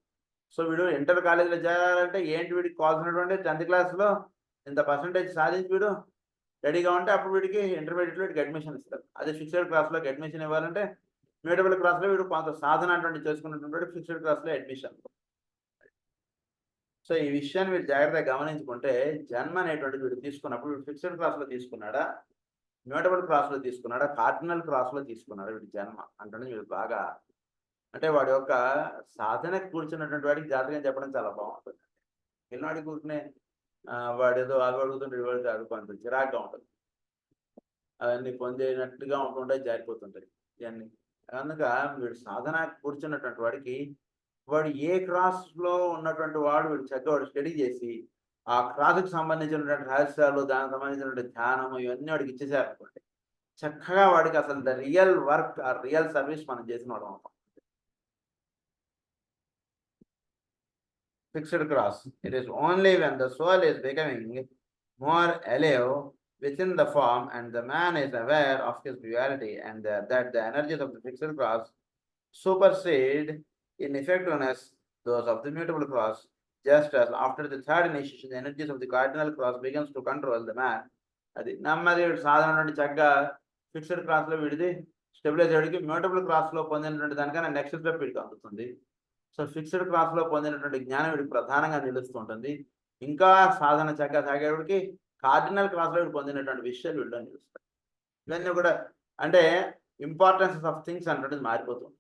సో వీడు ఇంటర్ కాలేజీలో చేరాలంటే ఏంటి వీడికి కావాల్సినటువంటి 10th క్లాస్‌లో ఇంత పర్సెంటేజ్ సాధించి వీడు రెడీగా ఉంటే అప్పుడు వీడికి ఇంటర్మీడియట్‌లో వీడికి అడ్మిషన్ ఇస్తారు. అదే ఫిక్స్డ్ క్లాస్‌లోకి అడ్మిషన్ ఇవ్వాలంటే మ్యూటబుల్ క్లాస్‌లో వీడు కొంత సాధన అటువంటి చేసుకున్నటువంటి ఫిక్స్డ్ క్లాస్‌లో అడ్మిషన్. సో ఈ విషయాన్ని వీడు జాగ్రత్తగా గమనించుకుంటే జన్మ అనేటువంటిది వీడు తీసుకున్నప్పుడు వీడు ఫిక్స్డ్ క్లాస్‌లో తీసుకున్నాడా, మ్యూటబుల్ క్లాస్‌లో తీసుకున్నాడా, కార్డినల్ క్లాస్‌లో తీసుకున్నాడా వీడి జన్మ అంటే వీడు బాగా అంటే వాడి యొక్క సాధనకు కూర్చున్నటువంటి వాడికి జాతకం చెప్పడం చాలా బాగుంటుంది. పిల్లవాడికి కూర్చునే వాడేదో అవి అడుగుతుంటే వాడికి అది కొంత చిరాగ్గా ఉంటుంది. అవన్నీ పొందేనట్టుగా ఉంటుంటాయి, జారిపోతుంటాయి ఇవన్నీ. కనుక వీడు సాధన కూర్చున్నటువంటి వాడికి వాడు ఏ క్రాస్‌లో ఉన్నటువంటి వాడు వీడు చక్కగా వాడు స్టడీ చేసి ఆ క్రాస్‌కి సంబంధించినటువంటి రహస్యాలు, దానికి సంబంధించినటువంటి ధ్యానము ఇవన్నీ వాడికి ఇచ్చేసారనుకోండి, చక్కగా వాడికి అసలు the real work or real service మనం చేసిన వాడు అవుతాం. Fixed cross. It is only when the soul is becoming more alive within the form and the man is aware of his duality and that the energies of the fixed cross supersede in effectiveness those of the mutable cross, just as after the third initiation the energies of the cardinal cross begins to control the man. అది నెమ్మది సాధన నుండి చక్కగా fixed క్రాస్‌లో వీడిది stabilise అయ్యేడికి mutable క్రాస్‌లో పొందినటువంటి దానికన్నా next step వీడికి అందుతుంది. So fixed క్లాస్‌లో పొందినటువంటి జ్ఞానం వీడికి ప్రధానంగా నిలుస్తూ ఉంటుంది. ఇంకా సాధన చక్కగా సాగేవాడికి కార్డినల్ క్లాస్లో వీడు పొందినటువంటి విషయాలు వీళ్ళు నిలుస్తాయి. ఇవన్నీ కూడా అంటే ఇంపార్టెన్స్ ఆఫ్ థింగ్స్ అంటే మారిపోతుంది.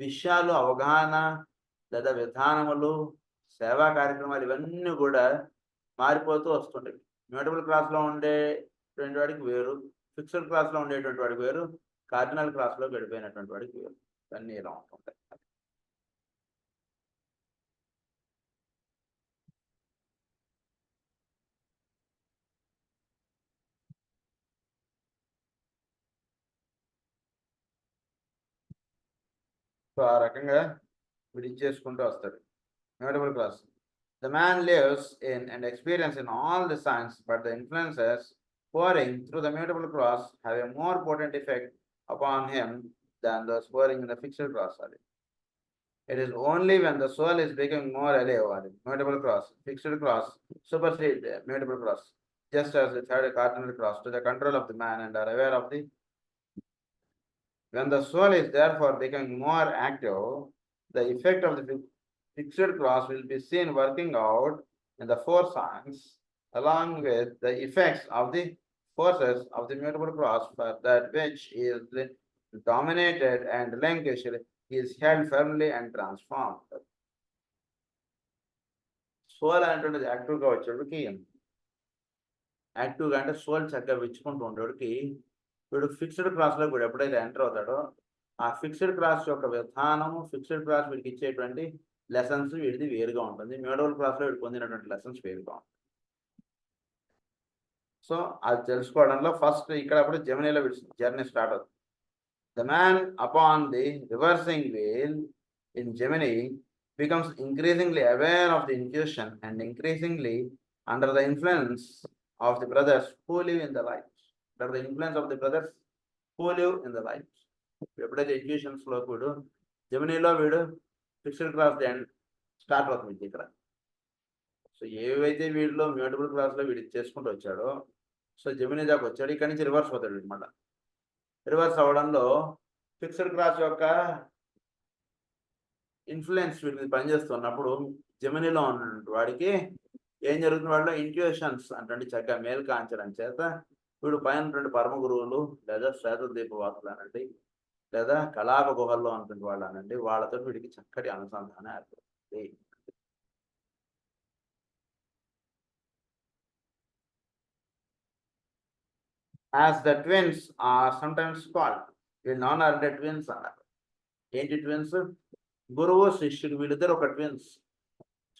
విషయాలు, అవగాహన లేదా విధానములు, సేవా కార్యక్రమాలు ఇవన్నీ కూడా మారిపోతూ వస్తుంటాయి. మ్యూటబుల్ క్లాస్లో ఉండేటువంటి వాడికి వేరు, ఫిక్స్డ్ క్లాస్లో ఉండేటువంటి వాడికి వేరు, కార్డినల్ క్లాస్లో గడిపోయినటువంటి వాడికి వేరు. ఇవన్నీ ఇలా ఉంటుంటాయి. సో ఆ రకంగా విడిచేసుకుంటూ వస్తాడు mutable class. The man lives in and experience in all the signs, but the influences pouring through the mutable cross have a more potent effect upon him than those pouring in the fixed cross. It is only when the soul is becoming more alive, mutable cross, fixed cross, supersede the mutable cross, just as the third cardinal cross, to the control of the man and are aware of the. When the soul is therefore becoming more active, the effect of the fixed cross will be seen working out in the four signs, along with the effects of the forces of the mutable cross, for that which is dominated and relinquished is held firmly and transformed. Soul అంటున్నది యాక్టివ్గా వచ్చేవాడికి, యాక్టివ్గా అంటే soul చక్కగా విచ్చుకుంటూ ఉండేవాడికి వీడు fixed క్లాస్లో వీడు ఎప్పుడైతే ఎంటర్ అవుతాడో ఆ ఫిక్స్డ్ క్లాస్ యొక్క విధానము, ఫిక్స్డ్ క్లాస్ వీడికి ఇచ్చేటువంటి లెసన్స్ వీడిది వేరుగా ఉంటుంది. మ్యూటబుల్ క్లాస్లో వీడు పొందినటువంటి లెసన్స్ వేరుగా ఉంటుంది. సో అది తెలుసుకోవడంలో ఫస్ట్ ఇక్కడ అప్పుడు జెమినీలో జర్నీ స్టార్ట్ అవుతుంది. The man upon the reversing wheel in Gemini becomes increasingly aware of the intuition and increasingly under the influence of the brothers who live in the light. Under the influence of the brothers who live in the light. ఎప్పుడైతే ఇంట్యూషన్స్లో వీడు జెమినీలో వీడు fixed class start అవుతుంది ఇక్కడ. So ఏవైతే వీడిలో mutable క్లాస్లో వీడి చేసుకుంటూ వచ్చాడో, సో జెమినీ దాకా వచ్చాడు, ఇక్కడి నుంచి రివర్స్ అవుతాడు వీడు. మళ్ళీ రివర్స్ అవ్వడంలో ఫిక్స్డ్ క్లాస్ యొక్క ఇన్ఫ్లుయెన్స్ వీడి మీద పనిచేస్తున్నప్పుడు జెమినీలో ఉన్నటువంటి వాడికి ఏం జరుగుతుంది, వాడిలో ఇంట్యూషన్స్ అంటే చక్కగా మేల్కాంచడం చేత వీడు పైన పరమ గురువులు లేదా శ్వేతద్వీప వాసులు అనండి, లేదా కలాప గుహల్లో అనుకునే వాళ్ళు అనండి, వాళ్ళతో వీడికి చక్కటి అనుసంధానం ఏర్పడుతుంది. As the twins are sometimes called, వీళ్ళు నాన్ ఆర్ ద ట్విన్స్ అన్నారు. ఏంటి ట్విన్స్? గురువు శిష్యుడు వీళ్ళిద్దరు ఒక ట్విన్స్.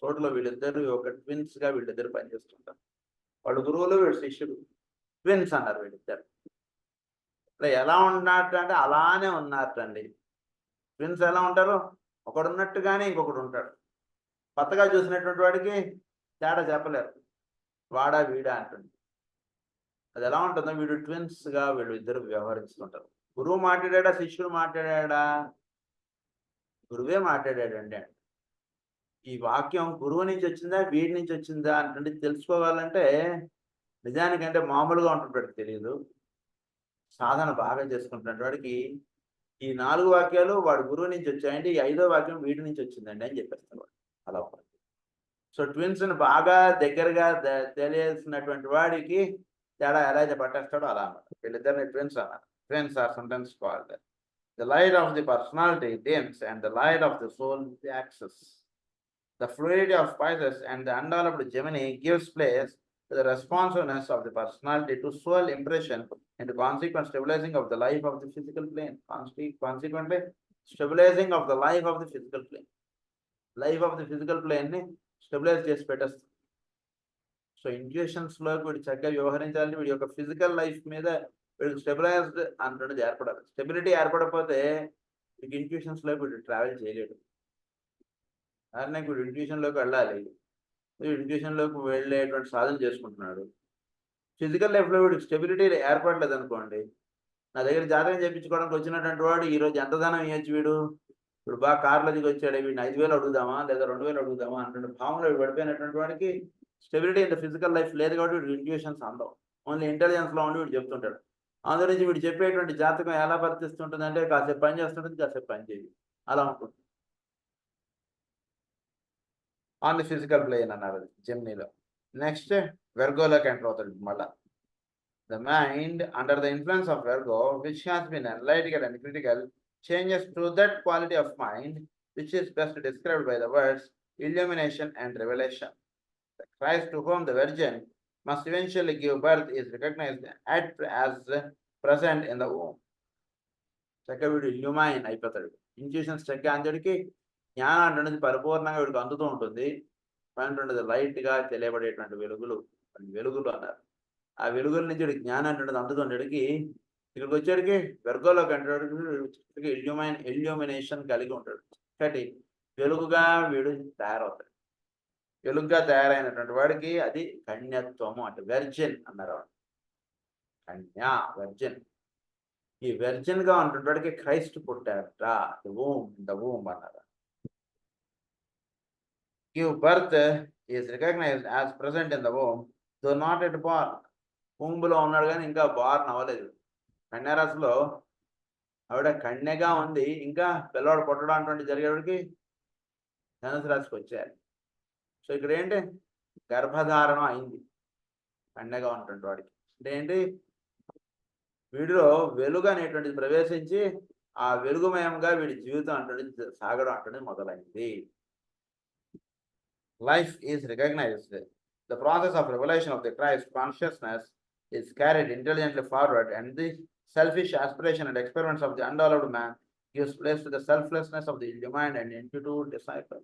చోటులో వీళ్ళిద్దరు ఒక ట్విన్స్ గా వీళ్ళిద్దరు పనిచేస్తుంటారు. వాడు గురువులు, వీడు శిష్యుడు, ట్విన్స్ అన్నారు వీళ్ళిద్దరు. ఇట్లా ఎలా ఉన్నట్టు అంటే అలానే ఉన్నారటండి. ట్విన్స్ ఎలా ఉంటారు? ఒకడు ఉన్నట్టుగానే ఇంకొకడు ఉంటాడు. కొత్తగా చూసినటువంటి వాడికి తేడా చెప్పలేరు, వాడా వీడా అంటుంది. అది ఎలా ఉంటుందో వీడు ట్విన్స్ గా వీళ్ళు ఇద్దరు వ్యవహరిస్తుంటారు. గురువు మాట్లాడా, శిష్యుడు మాట్లాడా? గురువే మాట్లాడాడండి. ఈ వాక్యం గురువు నుంచి వచ్చిందా, వీడి నుంచి వచ్చిందా అంటే తెలుసుకోవాలంటే నిజానికంటే మామూలుగా ఉంటుంటాడు తెలియదు. సాధన బాగా చేసుకుంటున్నాడు వాడికి ఈ 4 వాక్యాలు వాడు గురువు నుంచి వచ్చాయండి, ఈ 5వ వాక్యం వీడి నుంచి వచ్చిందండి అని చెప్పేస్తాడు వాడు. అలా ఉంటుంది. సో ట్విన్స్ ని బాగా దగ్గరగా తెలియాల్సినటువంటి వాడికి తేడా ఎలా అయితే పట్టేస్తాడో అలా అన్నమాట. వీళ్ళిద్దరిని ట్విన్స్ అన్నారు. Twins are sometimes called. The light of the personality dims and the light of the soul axis. The fluidity of Pisces and the undeveloped Gemini gives place to the responsiveness of the personality to soul impression and consequent stabilizing of the life of the physical plane. Consequently, stabilizing of the life of the physical plane. Life of the physical plane ni stabilize చేసి పెట్టేస్తుంది. So ఇంట్యూషన్స్లో వీడు చక్కగా వ్యవహరించాలంటే వీడి యొక్క physical life మీద వీడికి stabilised అంటున్నది ఏర్పడాలి. స్టెబిలిటీ ఏర్పడకపోతే వీడికి ఇంట్యూషన్స్లో వీడు ట్రావెల్ చేయలేడు. అలానే వీడు ఇంట్యూషన్లోకి వెళ్ళాలి. ఇంట్యూషన్లోకి వెళ్ళేటువంటి సాధన చేసుకుంటున్నాడు. ఫిజికల్ లైఫ్లో వీడికి స్టెబిలిటీ ఏర్పడలేదు అనుకోండి, నా దగ్గర జాతకం చేయించుకోవడానికి వచ్చినటువంటి వాడు ఈరోజు ఎంత ధనం ఇవ్వచ్చు వీడు, ఇప్పుడు బాగా కార్లో దిగి వచ్చాడు, వీడిని 5,000 అడుగుదామా లేదా 2,000 అడుగుదామా అంటే భావంలో వీడు పడిపోయినటువంటి వాడికి stability in the physical life లేదు కాబట్టి వీడు ఇంట్యూషన్స్ అందవు. ఓన్లీ ఇంటెలిజెన్స్లో ఉండి వీడు చెప్తుంటాడు. అందురించి వీడు చెప్పేటువంటి జాతకం ఎలా వర్తిస్తుంటుంది అంటే కాసేపు పని చేస్తుంటుంది, కాసేపు పని చేయదు, అలా ఉంటుంది. ఆన్ ది ఫిజికల్ ప్లేన్ అన్నారు జెమినీలో. నెక్స్ట్ వెర్గోలోకి ఎంటర్ అవుతాడు మళ్ళా. The mind, under the influence of Virgo, which has been analytical and critical, changes to that quality of mind which is best described by the words illumination and revelation. The Christ to whom the Virgin must eventually give birth is recognized as present in the womb. చక్కగా వీడు ఇల్యూమైన్ అయిపోతాడు. Intuitions చక్కగా అంజడికి జ్ఞానం అనేది పరిపూర్ణంగా వీడికి అందుతూ ఉంటుంది. పైన లైట్గా తెలియబడేటువంటి వెలుగులు అన్నారు. ఆ వెలుగుల నుంచి జ్ఞానం అంటే అందుతుండేటికి ఇక్కడికి వచ్చేటికి వెర్గోలోకి అంటే ఇల్యూమినేషన్ కలిగి ఉంటాడు. కాబట్టి వెలుగుగా వీడు తయారవుతాడు. వెలుగుగా తయారైనటువంటి వాడికి అది కన్యత్వము అంటే వెర్జిన్ అన్నారు. కన్యా వెర్జిన్. ఈ వెర్జిన్ గా ఉన్నటువంటి వాడికి క్రైస్ట్ పుట్టారట. ద వూమ్ అన్నారు. Give birth is recognised as present in the womb though not yet born. కుంభులో ఉన్నాడు కానీ ఇంకా బార్న్ అవ్వలేదు. కన్యారాశిలో ఆవిడ కన్యగా ఉంది, ఇంకా పిల్లవాడు పుట్టడం అటువంటి జరిగేవాడికి ధనుసు రాశికి వచ్చారు. సో ఇక్కడ ఏంటి గర్భధారణం అయింది కన్యగా ఉన్నటువంటి వాడికి. అంటే ఏంటి వీడిలో వెలుగు అనేటువంటిది ప్రవేశించి ఆ వెలుగుమయంగా వీడి జీవితం అటువంటిది సాగడం అటువంటిది మొదలైంది. Life is recognised. The process of revelation of the Christ consciousness is carried intelligently forward, and the selfish aspiration and experiments of the undeveloped man gives place to the selflessness of the illumined and intuitive disciple.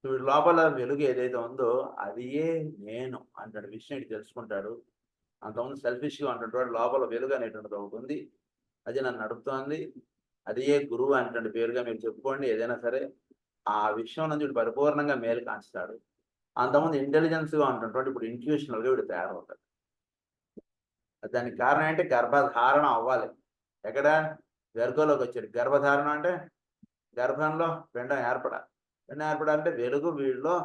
వీడి లోపల వెలుగు ఏదైతే ఉందో అది నేను అంటే విషయం తెలుసుకుంటాడు. అంతకుముందు సెల్ఫిష్గా ఉన్నటువంటి లోపల వెలుగు అనేటువంటిది ఒకటి ఉంది, అది నన్ను నడుపుతోంది, అది గురువు అనేటువంటి పేరుగా మీరు చెప్పుకోండి ఏదైనా సరే. ఆ విషయం నుంచి వీడు పరిపూర్ణంగా మేలు కాంచుతాడు. అంతకుముందు ఇంటెలిజెన్స్గా ఉంటున్నటువంటి ఇప్పుడు ఇంట్యూషనల్గా వీడు తయారవుతాడు. దానికి కారణం ఏంటి గర్భధారణ అవ్వాలి. ఎక్కడ గర్భంలోకి వచ్చాడు. గర్భధారణ అంటే గర్భంలో పిండం ఏర్పడాలి. పిండం ఏర్పడాలంటే వెలుగు వీడిలో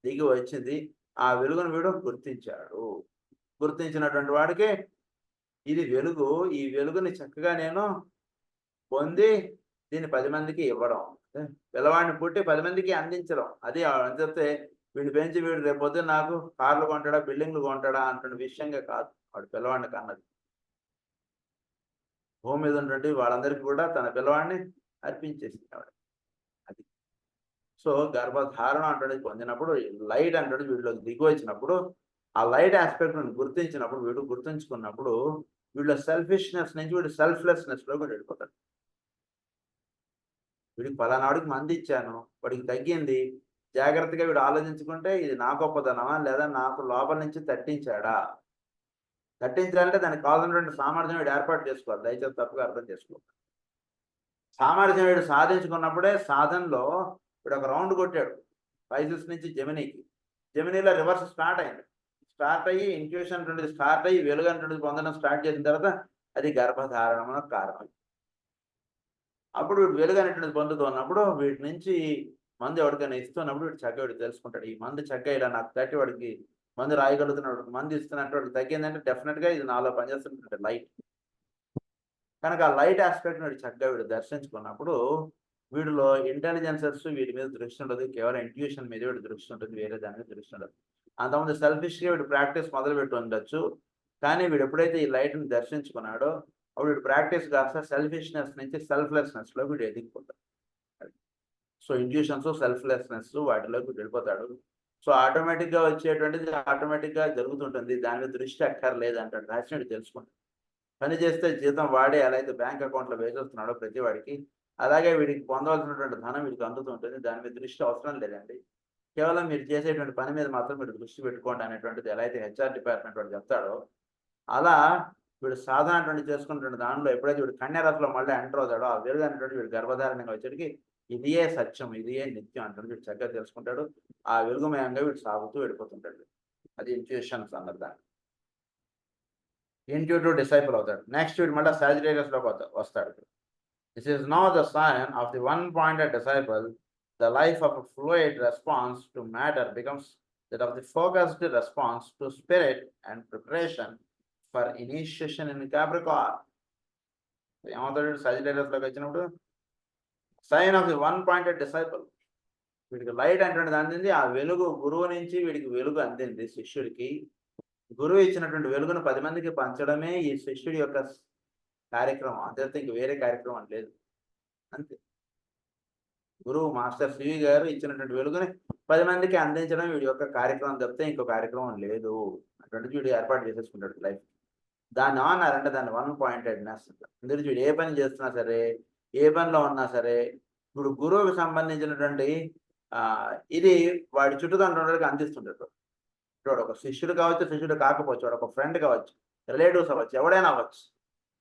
దిగి వచ్చింది. ఆ వెలుగును వీడు గుర్తించాడు. గుర్తించినటువంటి వాడికి ఇది వెలుగు, ఈ వెలుగుని చక్కగా నేను పొంది దీన్ని 10 మందికి ఇవ్వడం, పిల్లవాడిని పుట్టి 10 మందికి అందించడం. అది చెప్తే వీడిని పెంచి వీడు రేపు పొద్దున్న నాకు కార్లు కొంటాడా బిల్డింగ్లు కొంటాడా అంటున్న విషయంగా కాదు వాడు పిల్లవాడిని కన్నది. భూమి మీద ఉన్నటువంటి వాళ్ళందరికీ కూడా తన పిల్లవాడిని అర్పించేసేవాడు. అది సో గర్భధారణ అంటే పొందినప్పుడు లైట్ అంటే వీడిలోకి దిగి వచ్చినప్పుడు ఆ లైట్ ఆస్పెక్ట్ గుర్తించినప్పుడు వీడు గుర్తించుకున్నప్పుడు వీళ్ళ సెల్ఫిష్నెస్ నుంచి వీడు సెల్ఫ్లెస్నెస్ లో కూడా వెళ్ళిపోతాడు. వీడికి పలానాడికి మంది ఇచ్చాను, వాడికి తగ్గింది, జాగ్రత్తగా వీడు ఆలోచించుకుంటే ఇది నా గొప్పదనమా లేదా నాకు లోపల నుంచి తట్టించాడా. తట్టించాలంటే దానికి కావాల్సినటువంటి సామర్థ్యం వీడు ఏర్పాటు చేసుకోవాలి. దయచేసి తప్పుగా అర్థం చేసుకోవాలి. సామర్థ్యం వీడు సాధించుకున్నప్పుడే సాధనలో వీడు ఒక రౌండ్ కొట్టాడు పైసెస్ నుంచి జెమినీకి. జెమినీలో రివర్స్ స్టార్ట్ అయింది. స్టార్ట్ అయ్యి ఇంట్యూషన్ అటువంటిది స్టార్ట్ అయ్యి వెలుగు అటువంటిది పొందడం స్టార్ట్ చేసిన తర్వాత అది గర్భధారణం కారణం. అప్పుడు వీడు వెలుగు అనేటువంటిది పొందుతున్నప్పుడు వీటి నుంచి మందు ఎవరికైనా ఇస్తున్నప్పుడు వీడు చక్కగా వీడు తెలుసుకుంటాడు. ఈ మందు చక్కగా ఇలా నాకు తట్టి వాడికి మందు రాయగలుగుతున్నాడు, మందు ఇస్తున్నట్టు వాడికి తగ్గిందంటే డెఫినెట్గా ఇది నాలో పనిచేస్తున్నటువంటి లైట్. కనుక ఆ లైట్ ఆస్పెక్ట్ వీడు చక్కగా వీడు దర్శించుకున్నప్పుడు వీడిలో ఇంటెలిజెన్సెస్ వీటి మీద దృష్టి ఉండదు, కేవలం ఇంట్యూషన్ మీద వీడు దృష్టి ఉంటుంది, వేరే దాని మీద దృష్టి ఉండదు. అంతకుముందు సెల్ఫిష్గా వీడు ప్రాక్టీస్ మొదలుపెట్టి ఉండొచ్చు, కానీ వీడు ఎప్పుడైతే ఈ లైట్ని దర్శించుకున్నాడో అప్పుడు వీడు ప్రాక్టీస్ కాస్త సెల్ఫిష్నెస్ నుంచి సెల్ఫ్లెస్నెస్లో వీడు ఎదిగిపోతాడు. సో ఇంట్యూషన్స్ సెల్ఫ్లెస్నెస్ వాటిలోకి వెళ్ళిపోతాడు. సో ఆటోమేటిక్గా వచ్చేటువంటిది ఆటోమేటిక్గా జరుగుతుంటుంది, దాని మీద దృష్టి అక్కర్లేదు అంటాడు. రాసినట్టు తెలుసుకుంటాడు. పని చేస్తే జీతం వాడే ఎలా అయితే బ్యాంక్ అకౌంట్లో వేసేస్తున్నాడో ప్రతి వాడికి, అలాగే వీడికి పొందవలసినటువంటి ధనం వీడికి అందుతుంటుంది, దాని మీద దృష్టి అవసరం లేదండి. కేవలం మీరు చేసేటువంటి పని మీద మాత్రం మీరు దృష్టి పెట్టుకోండి అనేటువంటిది ఎలా అయితే హెచ్ఆర్ డిపార్ట్మెంట్ వాడు చెప్తాడో అలా వీడు సాధన అటువంటి చేసుకున్నటువంటి దానిలో ఎప్పుడైతే వీడు కన్యారాశిలో మళ్ళీ ఎంటర్ అవుతాడో ఆ వెలుగు అనేటువంటి వీడు గర్భధారణంగా వచ్చేటికి ఇదియే సత్యం, ఇదియే నిత్యం అంటుంది వీడు చక్కగా తెలుసుకుంటాడు. ఆ వెలుగుమయంగా వీడు సాగుతూ వెళ్ళిపోతుంటాడు. అది ఇంట్యూషన్స్ అన్నది. దాన్ని ఇంట్యూటివ్ డిసైపుల్ అవుతాడు. నెక్స్ట్ వీడు మళ్ళీ సాజిటేరియస్లోకి వస్తాడు. This is now the sign of the one pointed disciple. The life of a fluid response to matter becomes that of the focused response to spirit and preparation for initiation in Capricorn. ఏమవుతాడు Sagittarius లోకి వచ్చినప్పుడు? Sign of the one-pointed disciple. వీడికి light అనేటువంటిది అందింది. ఆ వెలుగు గురువు నుంచి వీడికి వెలుగు అందింది శిష్యుడికి. గురువు ఇచ్చినటువంటి వెలుగును 10 మందికి పంచడమే ఈ శిష్యుడి యొక్క కార్యక్రమం. అంతే తప్పితే ఇంక వేరే కార్యక్రమం లేదు. అంతే. గురువు మాస్టర్ సివి గారు ఇచ్చినటువంటి వెలుగుని 10 మందికి అందించడం వీడి యొక్క కార్యక్రమం తప్పితే ఇంకో కార్యక్రమం లేదు. అటువంటిది వీడు ఏర్పాటు చేసేసుకుంటాడు లైఫ్. దాన్ని ఏమన్నారంటే దాన్ని వన్ పాయింటెడ్‌నెస్ అంటారు. అందుకే వీడు ఏ పని చేస్తున్నా సరే, ఏ పనిలో ఉన్నా సరే, ఇప్పుడు గురువుకి సంబంధించినటువంటి ఇది వాడి చుట్టూ ఉన్నోడికి అందిస్తుంటాడు. వాడు ఒక శిష్యుడు కావచ్చు, శిష్యుడు కాకపోవచ్చు, వాడు ఒక ఫ్రెండ్ కావచ్చు, రిలేటివ్స్ అవ్వచ్చు, ఎవడైనా అవ్వచ్చు.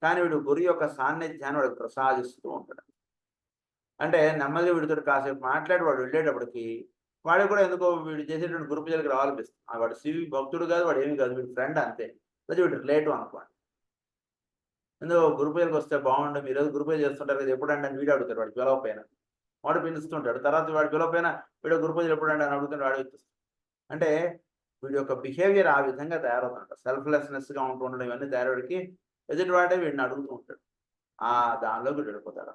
కానీ వీడు గురువు యొక్క సాన్నిధ్యాన్ని వాడికి ప్రసాదిస్తూ ఉంటాడు. అంటే నెమ్మదిగా వీడితోటి కాసేపు మాట్లాడి వాడు వెళ్ళేటప్పటికి వాడికి కూడా ఎందుకో వీడు చేసేటువంటి గురు పూజలకి రావాలనిపిస్తుంది. వాడు శివి భక్తుడు కాదు, వాడు ఏమీ కాదు, వీడి ఫ్రెండ్ అంతే. లేదా వీడు రిలేటివ్ అనుకోండి. ఎందుకో గురు పూజలకు వస్తే బాగుండు, మీరు ఏదో గురు పూజ చేస్తుంటారు కదా, ఎప్పుడంటే అని వీడు అడుగుతాడు, వాడు పిలవపోయినా. వాడు పిలుస్తుంటాడు. తర్వాత వాడు పిలవపోయినా వీడు గురు పూజలు ఎప్పుడంటే అని అడుగుతుంటే వాడు ఇస్తుంది. అంటే వీడి యొక్క బిహేవియర్ ఆ విధంగా తయారవుతుంటాడు. సెల్ఫ్లెస్నెస్గా ఉంటూ ఉండడం ఇవన్నీ తయారడికి ఎదుటి వాడే వీడిని అడుగుతూ ఉంటాడు. దానిలో వీడు వెళ్ళిపోతాడు.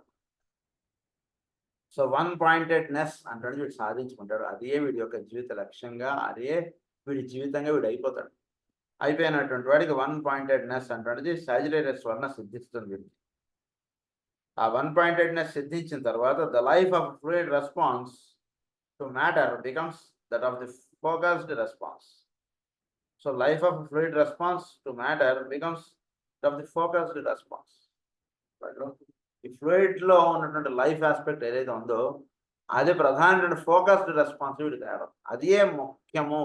సో వన్ పాయింటెడ్నెస్ అంటే వీడు సాధించుకుంటాడు. అదే వీడి యొక్క జీవిత లక్ష్యంగా, అదే వీడి జీవితంగా వీడు అయిపోతాడు. అయిపోయినటువంటి వాడికి వన్ పాయింటెడ్నెస్ అంటే సాజిటేరియస్ వలన సిద్ధిస్తుంది. ఆ వన్ పాయింటెడ్నెస్ సిద్ధించిన తర్వాత the life of fluid response to matter becomes that of the focused response. So life of fluid response to matter becomes that of the focused response. ఈ fluid లో ఉన్నటువంటి life aspect ఏదైతే ఉందో అదే ప్రధానమైన focused response వీడి తేడా. అదే ముఖ్యము.